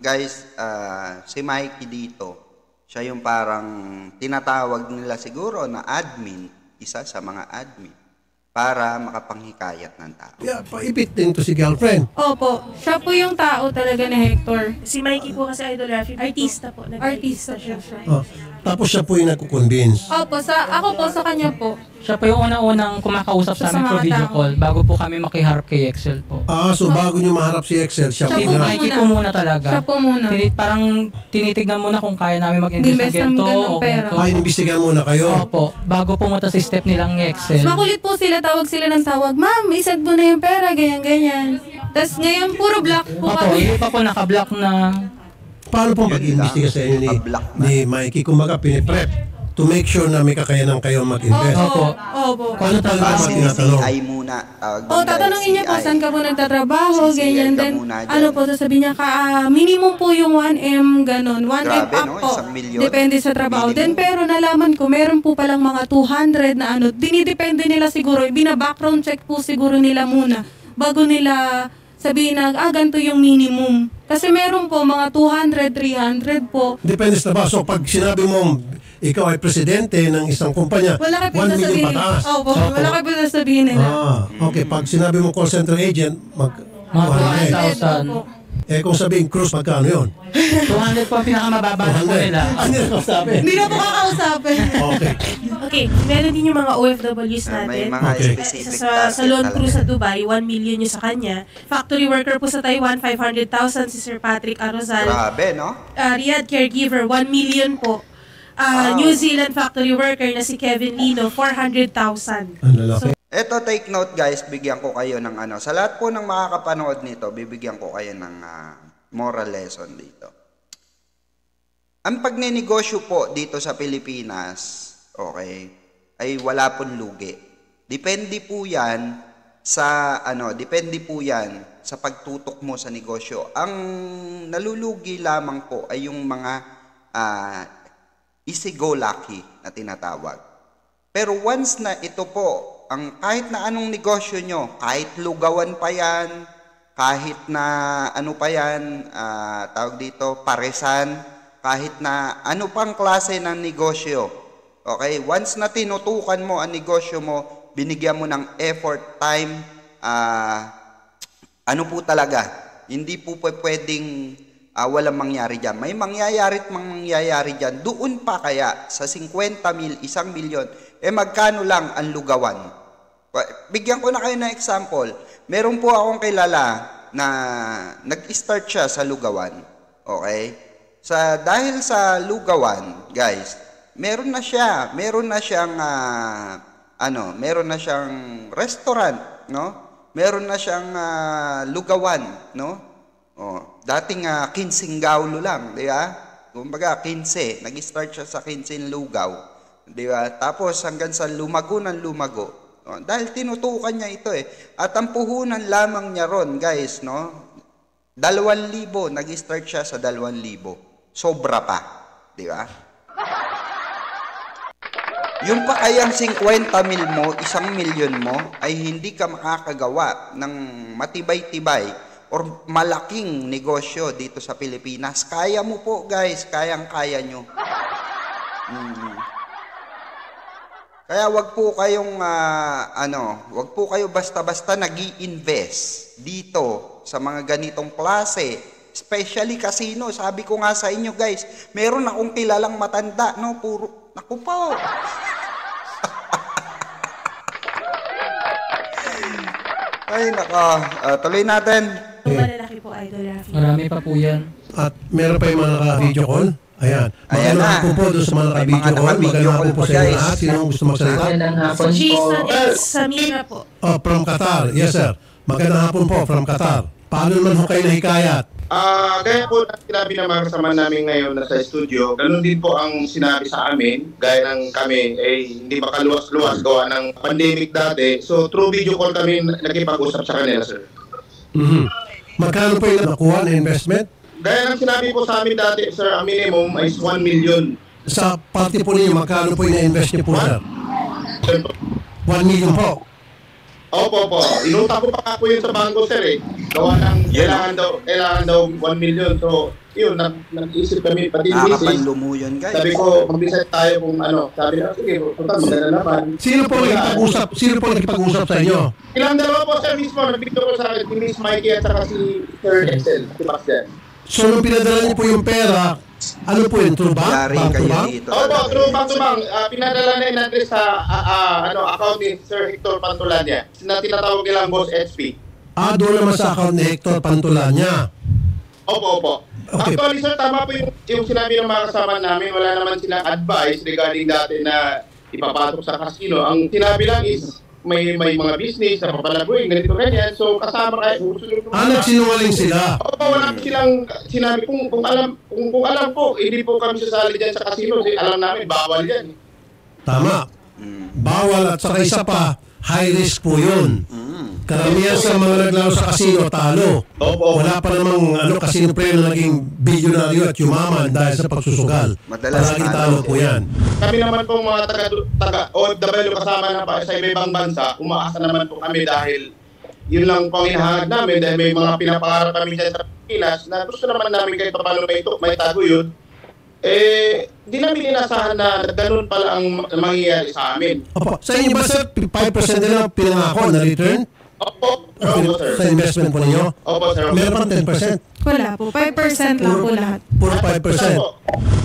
[SPEAKER 1] guys, si Mikey dito, siya yung parang tinatawag nila siguro na admin, isa sa mga admin, para makapanghikayat ng tao.
[SPEAKER 2] yeah, paipit din to si girlfriend.
[SPEAKER 3] Opo, siya po yung tao talaga ni Hector.
[SPEAKER 7] Si Mikey po kasi Idol Rafi, artista po.
[SPEAKER 3] Artista siya.
[SPEAKER 2] Tapos siya po yung nagkukonvince.
[SPEAKER 3] Opo, ako po sa kanya po.
[SPEAKER 4] Siya po yung unang-unang kumakausap sa
[SPEAKER 3] Sa
[SPEAKER 4] amin
[SPEAKER 3] mga
[SPEAKER 4] for video
[SPEAKER 3] tao.
[SPEAKER 4] call bago po kami makiharap kay Excel po.
[SPEAKER 2] So bago nyo maharap si Excel, siya
[SPEAKER 3] Siya
[SPEAKER 4] Si
[SPEAKER 2] po
[SPEAKER 3] po
[SPEAKER 2] na.
[SPEAKER 4] Mikey po muna talaga.
[SPEAKER 3] Siya po muna.
[SPEAKER 4] Parang tinitignan muna kung kaya namin mag-invest ng
[SPEAKER 3] Invest ng
[SPEAKER 4] ganito
[SPEAKER 3] ganong
[SPEAKER 4] o
[SPEAKER 3] pera.
[SPEAKER 4] ganito.
[SPEAKER 2] Inimbestigahan muna kayo.
[SPEAKER 4] Opo, bago pumunta sa step nilang Excel.
[SPEAKER 3] Makulit po sila, tawag sila ng tawag, ma'am, isad mo na yung pera, ganyan-ganyan. Tapos ngayon, puro black po
[SPEAKER 4] Opo,
[SPEAKER 3] kami.
[SPEAKER 4] yung pa po nakablock na.
[SPEAKER 2] Paano po mag-imbestiga sa inyo
[SPEAKER 1] Pablock na.
[SPEAKER 2] ni Mikey? Kumbaga, piniprep to make sure na may kakayanan kayo mag-invest.
[SPEAKER 4] Opo.
[SPEAKER 3] Opo.
[SPEAKER 2] Paano pa naman tinatanong?
[SPEAKER 1] CI muna.
[SPEAKER 3] Tatanungin niya po, saan ka po nagtatrabaho,
[SPEAKER 1] CCI
[SPEAKER 3] ganyan.
[SPEAKER 1] ka
[SPEAKER 3] Then,
[SPEAKER 1] muna dyan.
[SPEAKER 3] ano po, sasabihin niya, minimum po yung 1M, ganon. 1M
[SPEAKER 1] Grabe,
[SPEAKER 3] up
[SPEAKER 1] no?
[SPEAKER 3] po.
[SPEAKER 1] 1,000,000.
[SPEAKER 3] Depende sa trabaho.
[SPEAKER 1] Minimum.
[SPEAKER 3] Then, pero nalaman ko, meron po palang mga 200 na ano, dinidepende nila siguro, bina-background check po siguro nila muna, bago nila sabihin na, ganito yung minimum. Kasi meron po mga 200, 300 po.
[SPEAKER 2] Depende sa trabaho. So, pag sinabi mo, ikaw ay presidente ng isang kumpanya,
[SPEAKER 3] Wala kayo
[SPEAKER 2] 1 million
[SPEAKER 3] sasabihin.
[SPEAKER 2] pataas.
[SPEAKER 3] Opo, wala kayo sasabihin nila.
[SPEAKER 2] Okay. Pag sinabi mo call center agent,
[SPEAKER 4] Mga
[SPEAKER 2] 200.
[SPEAKER 4] 200,000.
[SPEAKER 3] Opo.
[SPEAKER 2] Kung sabihin cruise, magkano yun?
[SPEAKER 4] 200 po ang pinakamababa na po nila.
[SPEAKER 2] Ano yung sabi?
[SPEAKER 3] Hindi na po kakausapin.
[SPEAKER 2] Okay.
[SPEAKER 7] Okay, meron din yung mga OFWs
[SPEAKER 1] May
[SPEAKER 7] natin.
[SPEAKER 1] mga
[SPEAKER 2] Okay.
[SPEAKER 1] specific
[SPEAKER 7] Sa
[SPEAKER 1] target
[SPEAKER 7] loan
[SPEAKER 1] talaga.
[SPEAKER 7] crew sa Dubai, 1 million yung sa kanya. Factory worker po sa Taiwan, 500,000 si Sir Patrick Arozal.
[SPEAKER 1] Grabe, no?
[SPEAKER 7] Riyadh caregiver, 1 million po. New Zealand factory worker na si Kevin Lino, 400,000.
[SPEAKER 2] Ang lalaki.
[SPEAKER 1] Eto, take note guys, bigyan ko kayo ng ano. Sa lahat po ng makakapanood nito, bibigyan ko kayo ng moral lesson dito. Ang pagninegosyo po dito sa Pilipinas, okay, ay wala pong lugi. Depende po yan sa pagtutok mo sa negosyo. Ang nalulugi lamang po ay yung mga easy-go-lucky na tinatawag. Pero once na ito po, ang kahit na anong negosyo nyo, kahit lugawan pa yan, kahit na ano pa yan, tawag dito, paresan, kahit na ano pang klase ng negosyo, okay, once na tinutukan mo ang negosyo mo, binigyan mo ng effort, time, ano po talaga, hindi po pwedeng walang mangyari dyan. May mangyayari at mangyayari dyan. Doon pa kaya sa 50,000, 1 milyon, magkano lang ang lugawan? Bigyan ko na kayo ng example. Meron po akong kilala na nag-start siya sa lugawan. Okay? Dahil sa lugawan, guys, meron na siyang restaurant, no? Meron na siyang lugawan, no? Dating 15 gaulo lang, di ba? Kumbaga 15, nag-start siya sa 15 lugaw, di ba? Tapos hanggang sa lumago ng lumago. Dahil tinutukan niya ito At ang puhunan lamang niya ron, guys, no? 2,000, nag-start siya sa 2,000. Sobra pa, di ba? Yung pa kayang 50,000 mo, 1 milyon mo, ay hindi ka makakagawa ng matibay-tibay or malaking negosyo dito sa Pilipinas. Kaya mo po, guys. Kayang-kaya nyo. Kaya wag po kayong, wag po kayo basta-basta nag-i-invest dito sa mga ganitong klase Especially casino. Sabi ko nga sa inyo guys, meron akong kilalang matanda, no? Puro, naku po. Ay, nako. Tuloy natin.
[SPEAKER 7] Yung malalaki po, Idol Rafi.
[SPEAKER 4] Marami pa po yan.
[SPEAKER 2] At meron pa yung mga naka-video call. Ayan.
[SPEAKER 1] Ayan
[SPEAKER 2] Magandang
[SPEAKER 1] na.
[SPEAKER 2] hapon po doon sa mga
[SPEAKER 1] May
[SPEAKER 2] naka-video
[SPEAKER 1] mga
[SPEAKER 2] call.
[SPEAKER 1] naka-video
[SPEAKER 2] Magandang
[SPEAKER 1] call
[SPEAKER 2] hapon po
[SPEAKER 1] po,
[SPEAKER 2] sa inyo
[SPEAKER 1] guys.
[SPEAKER 2] lahat. Sino ang gusto magsalita?
[SPEAKER 8] Magandang hapon po.
[SPEAKER 7] Jason and Samira po.
[SPEAKER 2] Oh, from Qatar. Yes, sir. Magandang hapon po from Qatar. Paano naman ho kayo nahikayat?
[SPEAKER 9] Gaya po na sinabi ng mga kasama namin ngayon na sa studio, ganun din po ang sinabi sa amin, gaya ng kami hindi makaluwas-luwas gawa ng pandemic dati. So through video call kami nakipag-usap sa kanila, sir.
[SPEAKER 2] Magkano po yung nakuha na investment?
[SPEAKER 9] Gaya ng sinabi po sa amin dati, sir, ang minimum is 1 million.
[SPEAKER 2] Sa party po ninyo, magkano po yung na-invest niyo po, sir?
[SPEAKER 9] Sir,
[SPEAKER 2] 1 million po.
[SPEAKER 9] Opo. Inuta ko pa nga po yun sa bangko, sir eh. Gawa ng kailangan daw 1 million. So, yun, nag-isip kami, pati
[SPEAKER 1] Nakapanlumo yun, guys.
[SPEAKER 9] sabi ko, mag-decide tayo kung ano. Sabi na, sige, punta, maganda naman.
[SPEAKER 2] Sino po nakipag-usap sa inyo?
[SPEAKER 9] Ilang dalawa po, sir, mismo. Nag-video ko sa akin, si Miss Mikey at saka si Sir Excel, si Bastian.
[SPEAKER 2] So, nung pinadala niyo po yung pera, ano po yun? True bank?
[SPEAKER 1] Yari
[SPEAKER 2] Bank to
[SPEAKER 1] kayo
[SPEAKER 2] bank?
[SPEAKER 1] dito.
[SPEAKER 9] Opo, true bank to bank. Pinadala na yung address sa account ni Sir Hector Pantulanya na tinatawag nilang Boss HP.
[SPEAKER 2] Doon naman sa account ni Hector Pantulanya.
[SPEAKER 9] Opo.
[SPEAKER 2] Okay.
[SPEAKER 9] Actually, sir, tama po yung sinabi ng mga kasama namin. Wala naman silang advice regarding dati na ipapatok sa casino. Ang sinabi lang is may mga business na papalaguin, ganito ganyan. So, kasama kayo.
[SPEAKER 2] Nagsinungaling sila.
[SPEAKER 9] Opo, wala silang sinabi. Kung alam po, hindi po kami sasali dyan sa casino. Alam namin, bawal yan.
[SPEAKER 2] Tama. Bawal at saka isa pa, high risk po yun. Karamihan sa mga naglaro sa casino, talo.
[SPEAKER 9] Opo.
[SPEAKER 2] Wala pa namang casino player na naging bilyonaryo at yumaman dahil sa pagsusugal.
[SPEAKER 1] Madalas
[SPEAKER 2] Palaging
[SPEAKER 1] talo.
[SPEAKER 2] talo po yan.
[SPEAKER 9] Kami naman po mga taga OFW kasama na pa sa ibang bansa, umaasa naman po kami dahil yun lang po ang hinahangad namin dahil may mga pinapangarap kami dyan sa Pilipinas na gusto naman namin kahit paano may tago yun. Di namin inasahan na ganun pala ang mangyayari sa amin.
[SPEAKER 2] Opo. Sa inyo ba, sir, 5% din ang pinangako na return?
[SPEAKER 9] Opo, sir.
[SPEAKER 2] Sa investment po ninyo?
[SPEAKER 9] Opo, sir.
[SPEAKER 2] Meron pang 10%?
[SPEAKER 3] Wala po. 5% lang po lahat.
[SPEAKER 2] Puro 5%.
[SPEAKER 9] Opo.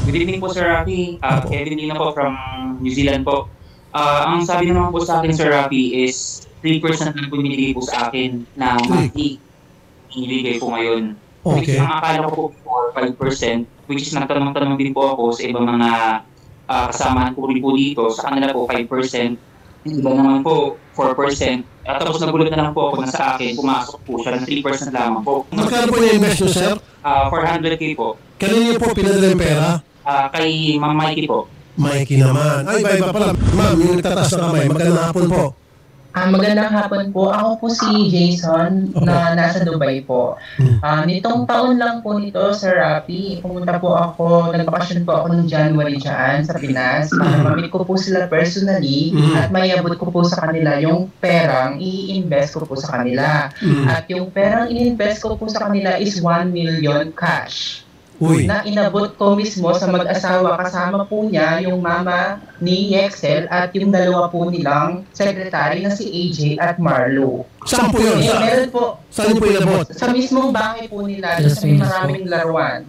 [SPEAKER 10] Good evening po, Sir Rafi. Kevin Lina po from New Zealand po. Ang sabi naman po sa akin, Sir Rafi, is 3% lang po binigay po sa akin na monthly. Inibigay po ngayon. Which
[SPEAKER 2] Okay.
[SPEAKER 10] ang akala ko po 5%, which is nagtanong-tanong din po ako sa ibang mga kasamahan ko rin po dito. Sa kanila po 5%. Iba naman po 4%. At tapos nagulat na lang po ako na sa akin, pumasok po siya ng 3% lamang po.
[SPEAKER 2] Magkano po yung invest nyo, sir?
[SPEAKER 10] 400k po.
[SPEAKER 2] Kanino po pinadala yung pera?
[SPEAKER 10] Kay Ma'am Mikey po.
[SPEAKER 2] Mikey naman. Ay, iba pala. Ma'am, yung nagtataas na kamay. Magandang hapon po.
[SPEAKER 8] Magandang hapon po. Ako po si Jason na nasa Dubai po. Nitong taon lang po nito, Sir Rafi, pumunta po ako, nagpakasyon po ako ng January dyan sa Pinas para mamit ko po sila personally at mayabot ko po sa kanila yung perang i-invest ko po sa kanila. At yung perang i-invest ko po sa kanila is 1 million cash.
[SPEAKER 2] Uy.
[SPEAKER 8] Na inabot ko mismo sa mag-asawa, kasama po niya yung mama ni Yexel at yung dalawa po nilang secretary na si AJ at Marlo.
[SPEAKER 2] Saan po yun?
[SPEAKER 8] Meron po
[SPEAKER 2] Saan po inabot?
[SPEAKER 8] sa mismong bahay po nila, sa may maraming laruan.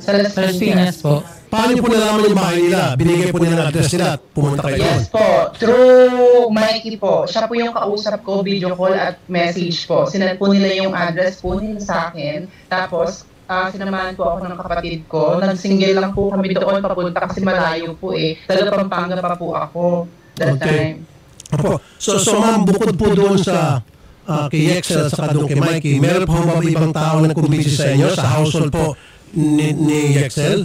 [SPEAKER 8] Sa Las
[SPEAKER 4] Las
[SPEAKER 8] Piñas.
[SPEAKER 4] Piñas po.
[SPEAKER 2] Paano niyo po nalaman yung bahay nila? Binigay po nila ng address nila at pumunta kayo doon?
[SPEAKER 8] Yes po, through Mikey po. Siya po yung kausap ko, video call at message po. Sinend po nila yung address po nila sa akin. Tapos, sinamahan po ako ng kapatid ko. Nag-single lang po kami doon papunta kasi malayo po eh. Taga Pampanga pa po ako that time.
[SPEAKER 2] Opo. So ma'am, bukod po doon sa kay Yexel at saka doon kay Mikey, meron po ba ibang tao na kumbisi sa inyo sa household po ni Yexel?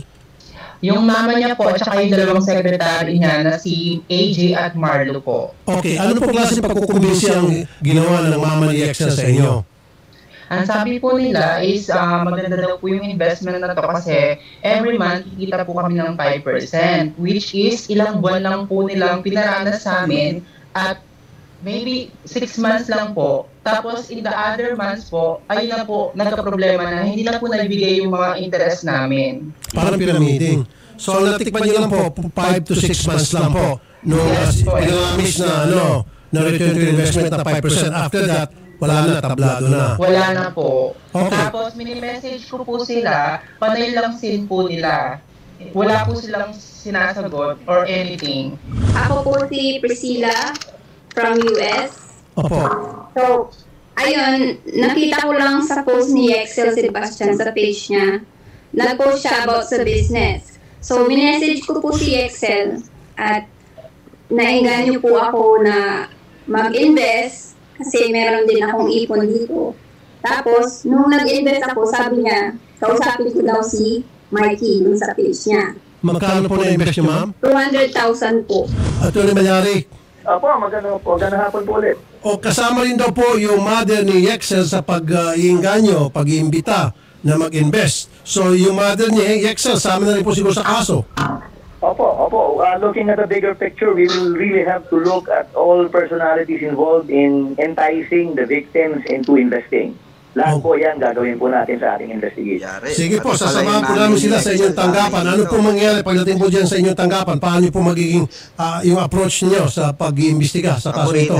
[SPEAKER 8] Yung mama niya po at saka yung dalawang secretary niya na si AJ at Marlo po.
[SPEAKER 2] Okay, ano po klase pagkukumbisi ang ginawa ng mama ni Yexel sa inyo?
[SPEAKER 8] Ang sabi po nila is maganda daw po yung investment na to kasi every month kikita po kami ng 5% which is ilang buwan lang po nilang pinaranas sa amin at maybe 6 months lang po. Tapos in the other months po, ayun na po, nagka-problema na hindi na po nabigay yung mga interest namin.
[SPEAKER 2] Parang pyramiding. So natikpan niyo lang po, 5 to 6 months lang po. No,
[SPEAKER 8] Yes po.
[SPEAKER 2] inamis na return to investment na 5%. After that, Wala na, tablado na.
[SPEAKER 8] Wala na po.
[SPEAKER 2] Okay.
[SPEAKER 8] Tapos mini-message ko po sila, panay lang sin po nila. Wala po silang sinasagot or anything.
[SPEAKER 11] Ako po si Priscilla from US.
[SPEAKER 2] Opo.
[SPEAKER 11] So, ayun, nakita ko lang sa post ni Excel Sebastian sa page niya. Nag-post siya about sa business. So, minessage ko po si Excel at nainganyo po ako na mag-invest kasi meron din akong ipon dito. Tapos, nung nag-invest ako, sabi niya, kausapin ko daw si Mikey dun sa page niya.
[SPEAKER 2] Magkano po na-invest niyo, ma'am?
[SPEAKER 11] 200,000 po.
[SPEAKER 2] Attorney Malyari.
[SPEAKER 5] Opo, magandang hapon po ulit.
[SPEAKER 2] O kasama rin daw po yung mother ni Yexel sa pag-iinganyo, pag-iimbita na mag-invest. So yung mother ni Yexel, sama na rin po siguro sa kaso.
[SPEAKER 5] Opo. Looking at the bigger picture, we will really have to look at all personalities involved in enticing the victims into investing. Lahat po yan gagawin po natin sa ating investigation.
[SPEAKER 2] Sige po, sasamahan po namin sila sa inyong tanggapan. Ano po mangyayari pagdating po dyan sa inyong tanggapan? Paano po magiging yung approach niyo sa pag-iimbestiga sa kaso ito?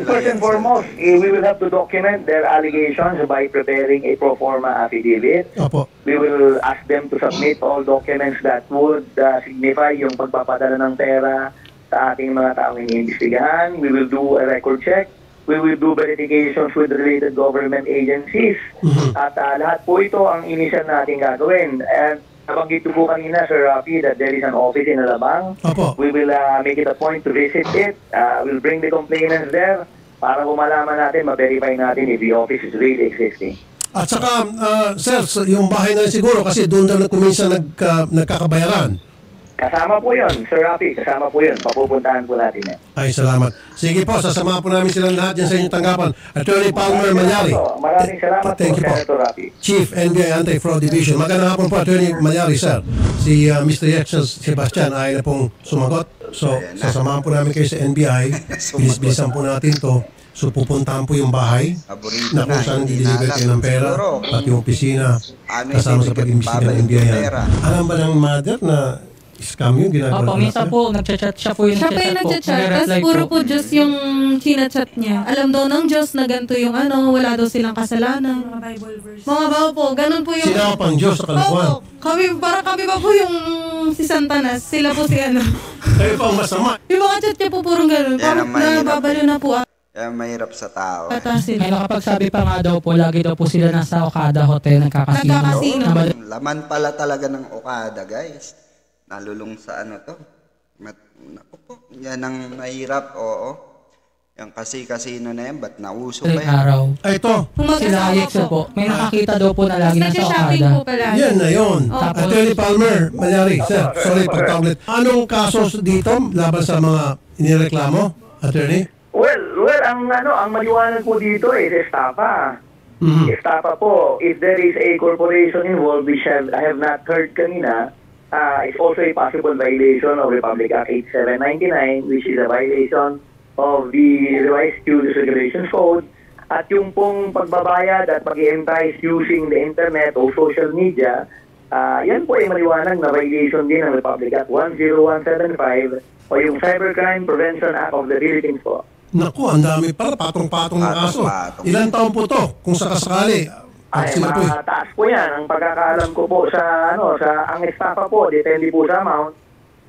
[SPEAKER 5] First and foremost, we will have to document their allegations by preparing a pro forma affidavit.
[SPEAKER 2] Opo.
[SPEAKER 5] We will ask them to submit all documents that would signify yung pagpapadala ng pera sa ating mga taong iniimbestigahan. We will do a record check. We will do verifications with related government agencies. At lahat po ito ang initial natin gagawin. And nabanggit ko po kanina, Sir Rafi, that there is an office in Alabang. We will make it a point to visit it. We'll bring the complainants there para kumalaman natin, ma-verify natin if the office is really existing.
[SPEAKER 2] At saka, sir, yung bahay na siguro kasi doon daw kuminsan nagkakabayaran.
[SPEAKER 5] Kasama po yun, Sir Rafi. Kasama po yun. Papupuntahan po natin yan.
[SPEAKER 2] Ay, salamat. Sige po, sasamahan po namin silang lahat dyan sa inyong tanggapan. Attorney Palmer Malyari.
[SPEAKER 5] Maraming salamat po, Senator Rafi.
[SPEAKER 2] Chief NBI Anti-Fraud Division. Magandang hapon po, Attorney Malyari, sir. Si Mr. Yexel Sebastian ay na pong sumagot. So, sasamahan po namin kayo sa NBI. Bilis-bilisan po natin to. So, pupuntahan po yung bahay na kung saan dideliver kayo ng pera at yung opisina kasama sa pag-imbestiga ng NBI. Alam ba ng mother na scam yung ginagawa?
[SPEAKER 4] Opo, minsan po, nagchat-chat siya po yung
[SPEAKER 3] Siya pa yung nagchat-chat, tapos puro po Diyos yung chinachat niya. Alam daw ng Diyos na ganito yung wala daw silang kasalanan.
[SPEAKER 7] Mga Bible verse.
[SPEAKER 3] Mga bawa po, ganun po yung...
[SPEAKER 2] Sila pang Diyos sa kalakuan.
[SPEAKER 3] Parang kami pa po yung si Santanas, sila po si
[SPEAKER 2] Kayo pang masama.
[SPEAKER 3] Yung mga chat niya po purong ganun. Parang nababaliw na po.
[SPEAKER 1] Mahirap sa tao.
[SPEAKER 4] May nakapagsabi pa nga daw po, lagi daw po sila nasa Okada Hotel, nagkakasino.
[SPEAKER 1] Laman pala talaga ng Okada, guys. Nalulung sa to. Naku po, yan ang mahirap, oo. Yung kasino na yan, ba't nauso pa yan?
[SPEAKER 4] Araw.
[SPEAKER 2] Ay, ito.
[SPEAKER 4] Sila Yexel po. May nakakita daw po na lagi nasa Okada.
[SPEAKER 2] Yan na yun. Attorney Palmer Malyari, sir, sorry pagtawaglit. Anong kaso dito laban sa mga inireklamo, Attorney?
[SPEAKER 5] Well, ang maliwanag po dito is estafa. Estafa po. If there is a corporation involved, which I have not heard kanina, it's also a possible violation of Republic Act 8799, which is a violation of the Revised Duties Regulations Code. At yung pong pagbabayad at pag-entice using the internet o social media, yan po ay maliwanag na violation din ng Republic Act 10175 o yung Cybercrime Prevention Act of the Philippines po.
[SPEAKER 2] Naku, ang dami pala, patong-patong na kaso. Ilan taon po to, kung sakasakali?
[SPEAKER 5] Ay, mataas po yan. Ang pagkakaalam ko po ang estafa po, depende po sa amount.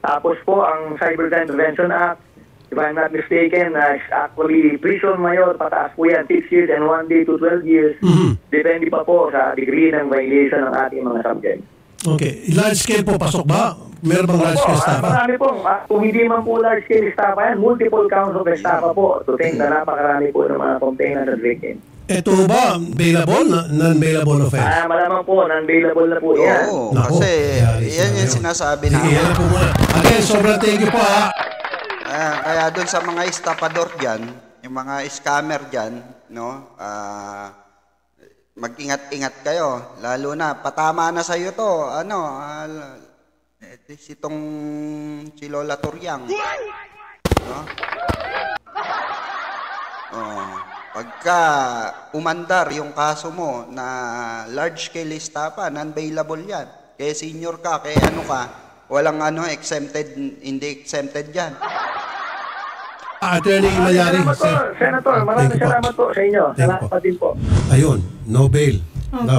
[SPEAKER 5] Tapos po, ang Cybercrime Prevention Act, if I'm not mistaken, is actually prison mayor, pataas po yan, 6 years and 1 day to 12 years. Depende pa po sa degree ng violation ng ating mga subjects.
[SPEAKER 2] Okay. Large scale po, pasok ba? Meron bang large scale estafa?
[SPEAKER 5] Marami pong, kung hindi man po large scale estafa yan, multiple counts of estafa po. To think na napakarami po ng mga complainants at victims.
[SPEAKER 2] Ito ba, bailable? Non-bailable offense?
[SPEAKER 5] Malamang po, non-bailable na po yan.
[SPEAKER 1] Oo, kasi yan yung sinasabi namin.
[SPEAKER 2] Sige, yan po muna. Again, sobrang thank you po ha.
[SPEAKER 1] Kaya doon sa mga estapador dyan, yung mga scammer dyan, no, mag-ingat-ingat kayo. Lalo na, patama na sa'yo to, si Lola Turyang. No? Pagka umandar yung kaso mo na large scale estafa, non-bailable yan. Kaya senior ka, kaya walang exempted, hindi exempted yan.
[SPEAKER 2] Attorney Mayari.
[SPEAKER 5] Salamat po, Senator. Maraming salamat po sa inyo. Salamat din po.
[SPEAKER 2] Ayun, no bail.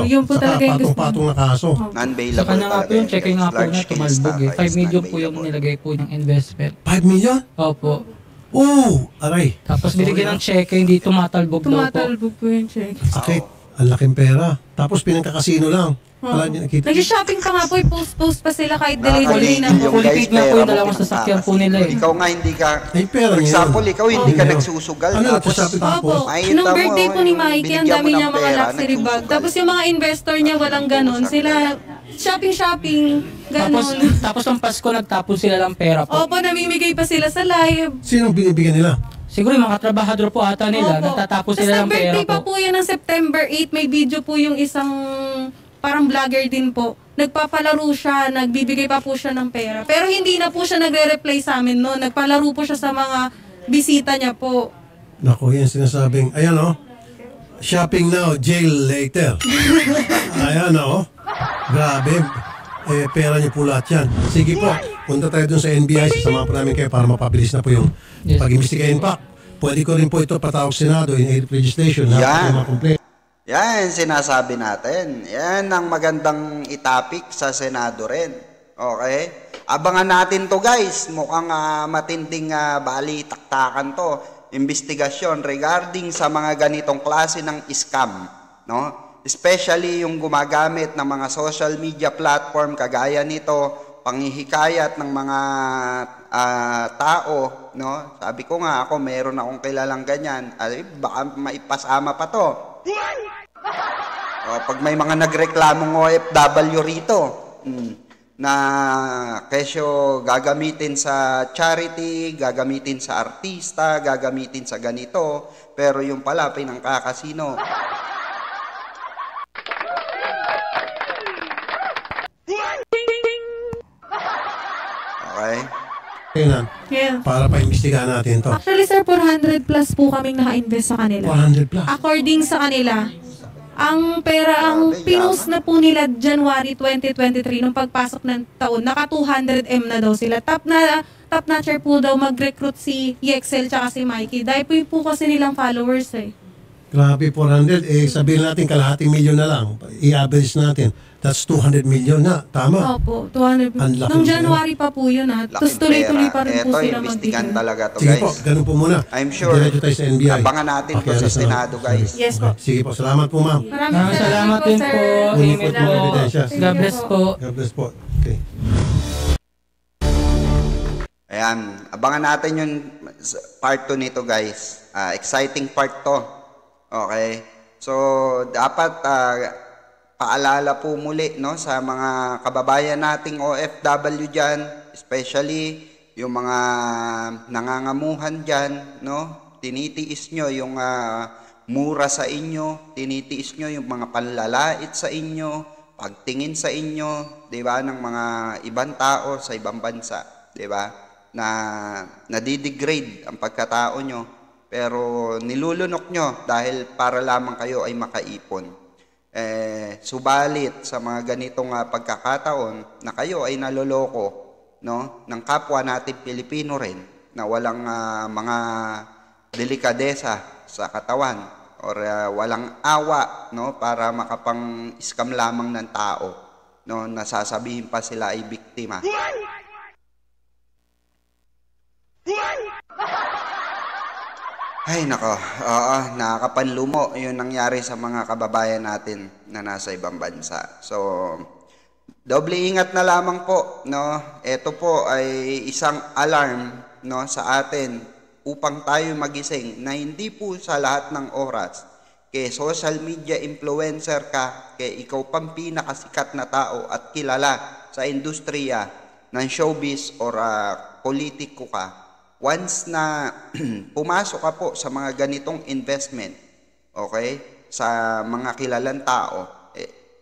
[SPEAKER 3] Yun po talaga yung gusto.
[SPEAKER 2] Patong-patong na kaso.
[SPEAKER 1] Non-bailable
[SPEAKER 4] Sa kanya nga po yung checking nga po
[SPEAKER 1] Large
[SPEAKER 4] na
[SPEAKER 1] case
[SPEAKER 4] tumalbog eh.
[SPEAKER 1] na
[SPEAKER 4] 5 million po yung
[SPEAKER 1] non-bailable.
[SPEAKER 4] nilagay po ng investment.
[SPEAKER 2] 5 million?
[SPEAKER 4] Opo.
[SPEAKER 2] Oh, aray.
[SPEAKER 4] Tapos binigyan ng check, hindi tumatalbog daw po.
[SPEAKER 3] Tumatalbog po yung check.
[SPEAKER 2] Sakit. Ang laking pera. Tapos pinagkakasino lang. Wala niyo nakita.
[SPEAKER 3] Nag-shopping pa nga po, post pa sila kahit
[SPEAKER 1] Nakakalimutan
[SPEAKER 3] delivery na.
[SPEAKER 1] yung
[SPEAKER 4] Fully
[SPEAKER 1] guys,
[SPEAKER 4] paid nga po
[SPEAKER 1] pera
[SPEAKER 4] yung
[SPEAKER 1] mo
[SPEAKER 4] dalawang sasakyan po nila eh.
[SPEAKER 1] Ikaw nga hindi ka,
[SPEAKER 2] Ay, pera
[SPEAKER 1] for
[SPEAKER 2] niya
[SPEAKER 1] example,
[SPEAKER 2] yun.
[SPEAKER 1] ikaw hindi ka
[SPEAKER 2] Ano?
[SPEAKER 1] nagsusugal.
[SPEAKER 2] Ano,
[SPEAKER 1] Tapos,
[SPEAKER 2] nagsasabi ka po?
[SPEAKER 3] Opo,
[SPEAKER 1] Makita
[SPEAKER 3] nung
[SPEAKER 1] mo,
[SPEAKER 3] birthday po ni Mikey, ang
[SPEAKER 1] binigyan
[SPEAKER 3] dami
[SPEAKER 1] mo ng
[SPEAKER 3] niya mga
[SPEAKER 1] pera,
[SPEAKER 3] luxury bag.
[SPEAKER 1] nagsusugal.
[SPEAKER 3] Tapos yung mga investor niya walang ganon. Sila shopping,
[SPEAKER 4] Tapos,
[SPEAKER 3] ganon.
[SPEAKER 4] tapos ng Pasko nagtapon sila ng pera po.
[SPEAKER 3] Opo, namimigay pa sila sa live.
[SPEAKER 2] Sinong binibigyan nila?
[SPEAKER 4] Siguro yung mga trabahador po ata nila,
[SPEAKER 3] Opo.
[SPEAKER 4] nagtatapos
[SPEAKER 3] Tas
[SPEAKER 4] sila ng pera
[SPEAKER 3] birthday pa
[SPEAKER 4] po.
[SPEAKER 3] po yan ng September 8. May video po yung isang parang vlogger din po. Nagpapalaro siya, nagbibigay pa po siya ng pera. Pero hindi na po siya nagre-reply sa amin noon. Nagpalaro po siya sa mga bisita niya po.
[SPEAKER 2] Naku, yan sinasabing, ayan o. Shopping now, jail later. Ayan o. Grabe. Pera niyo po lahat yan. Sige po, punta tayo dun sa NBI. Sasama po namin kayo para mapabilis na po yung
[SPEAKER 4] Yes.
[SPEAKER 2] pag-imbestiga. In fact, pwede ko rin po ito patawag Senado in aid of legislation.
[SPEAKER 1] Yan.
[SPEAKER 2] Mga complaint.
[SPEAKER 1] yan sinasabi natin. Yan ang magandang itapik sa Senado rin. Okay? Abangan natin to guys. Mukhang matinding bali-taktakan to. Investigasyon regarding sa mga ganitong klase ng scam. No? Especially yung gumagamit ng mga social media platform kagaya nito, panghihikayat ng mga tao, no? Sabi ko nga ako, meron akong kilalang ganyan. Ay, baka maipasama pa to. Pag may mga nagreklamong OFW rito, na kesyo gagamitin sa charity, gagamitin sa artista, gagamitin sa ganito, pero yung pala pinangkakasino. Okay?
[SPEAKER 2] Kailan?
[SPEAKER 3] Yeah.
[SPEAKER 2] Para pa-imbestigahan natin to.
[SPEAKER 3] Actually, sir, 400 plus po kaming naka-invest sa kanila.
[SPEAKER 2] 400 plus.
[SPEAKER 3] According sa kanila, ang pera, ang pinost na po nila January 2023, nung pagpasok ng taon, naka 200M na daw sila. Top notcher po daw mag-recruit si Yexel tsaka si Mikey. Dahil po kasi nilang followers eh.
[SPEAKER 2] Grabe, 400. Sabihin natin kalahating milyon na lang. I-average natin. That's 200 million na. Tama?
[SPEAKER 3] Opo, 200.
[SPEAKER 2] Ang laki
[SPEAKER 3] Nung
[SPEAKER 2] pera.
[SPEAKER 3] January pa po yun ha. Tapos
[SPEAKER 1] Laking
[SPEAKER 3] tuloy-tuloy
[SPEAKER 1] pera.
[SPEAKER 3] pa rin po
[SPEAKER 1] Eto,
[SPEAKER 3] sila
[SPEAKER 1] imbestigan
[SPEAKER 3] magbigay.
[SPEAKER 1] talaga to,
[SPEAKER 2] Sige
[SPEAKER 1] guys.
[SPEAKER 2] po, ganun po muna.
[SPEAKER 1] I'm sure.
[SPEAKER 2] Diretso tayo sa NBI.
[SPEAKER 1] Abangan natin to sa Senado, guys.
[SPEAKER 3] Yes po.
[SPEAKER 2] Sige po, salamat po ma'am.
[SPEAKER 3] Maraming
[SPEAKER 4] Salamat din po.
[SPEAKER 2] Kunin po
[SPEAKER 4] Amen
[SPEAKER 2] itong
[SPEAKER 4] po.
[SPEAKER 2] ebidensya.
[SPEAKER 4] God bless po.
[SPEAKER 2] God bless po. Okay.
[SPEAKER 1] Ayan, abangan natin yung part 2 nito, guys. Exciting part to. Okay? So, dapat paalala po muli, no, sa mga kababayan nating OFW dyan, especially yung mga nangangamuhan dyan, no? Tinitiis nyo yung mura sa inyo, tinitiis nyo yung mga panlalait sa inyo, pagtingin sa inyo, 'di ba, ng mga ibang tao sa ibang bansa, 'di ba? Na nadidegrade ang pagkatao nyo, pero nilulunok nyo dahil para lamang kayo ay makaipon. Subalit sa mga ganitong pagkakataon na kayo ay naloloko, no, ng kapwa natin Pilipino rin na walang mga delikadesa sa katawan or walang awa, no, para makapang-scam lamang ng tao, no, nasasabihin pa sila ay biktima. Ay nako, nakakapanlumo yung nangyari sa mga kababayan natin na nasa ibang bansa. So, doble ingat na lamang po, no? Ito po ay isang alarm, no, sa atin upang tayo magising na hindi po sa lahat ng oras kay social media influencer ka, kay ikaw pang pinakasikat na tao at kilala sa industriya ng showbiz or politiko ka. Once na pumasok ka po sa mga ganitong investment, okay, sa mga kilalang tao,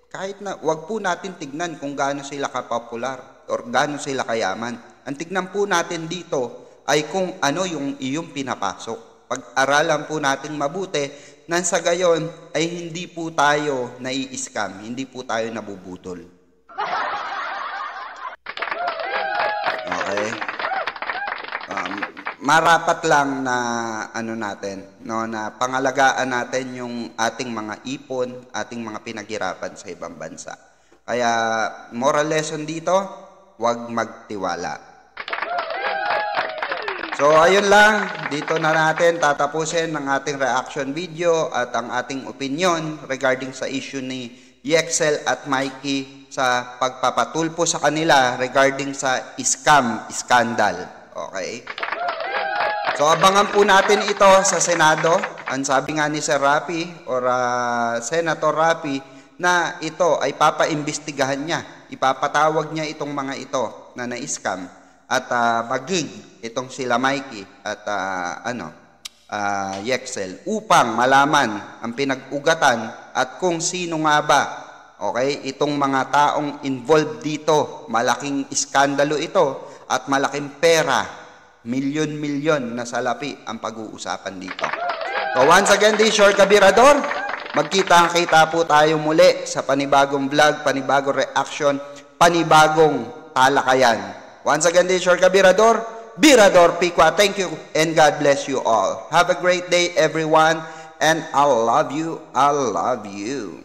[SPEAKER 1] kahit na wag po natin tignan kung gaano sila kapopular or gaano sila kayaman. Ang tignan po natin dito ay kung ano yung iyong pinapasok. Pag-aralan po natin mabuti nang sa gayon ay hindi po tayo nai-scam, hindi po tayo nabubutol. Okay? marapat lang na ano natin, no, na pangalagaan natin yung ating mga ipon, ating mga pinaghirapan sa ibang bansa. Kaya moral lesson dito, huwag magtiwala. So ayun lang, dito na natin tatapusin ang ating reaction video at ang ating opinion regarding sa issue ni Yexel at Mikey sa pagpapatulpo sa kanila regarding sa scandal. Okay? So abangan po natin ito sa Senado. Ang sabi nga ni Sir Rapi or Senator Rapi na ito ay papaimbestigahan niya. Ipapatawag niya itong mga ito na na-scam at maging itong sila Mikey at Yexel upang malaman ang pinag-ugatan at kung sino nga ba, okay, itong mga taong involved dito. Malaking iskandalo ito at malaking pera, milyon-milyon na salapi ang pag-uusapan dito. So once again, this is your Kabirador. Magkita-kita po tayo muli sa panibagong vlog, panibagong reaction, panibagong talakayan. Once again, this is your Kabirador, Birador Pikwa. Thank you and God bless you all. Have a great day, everyone, and I love you. I love you.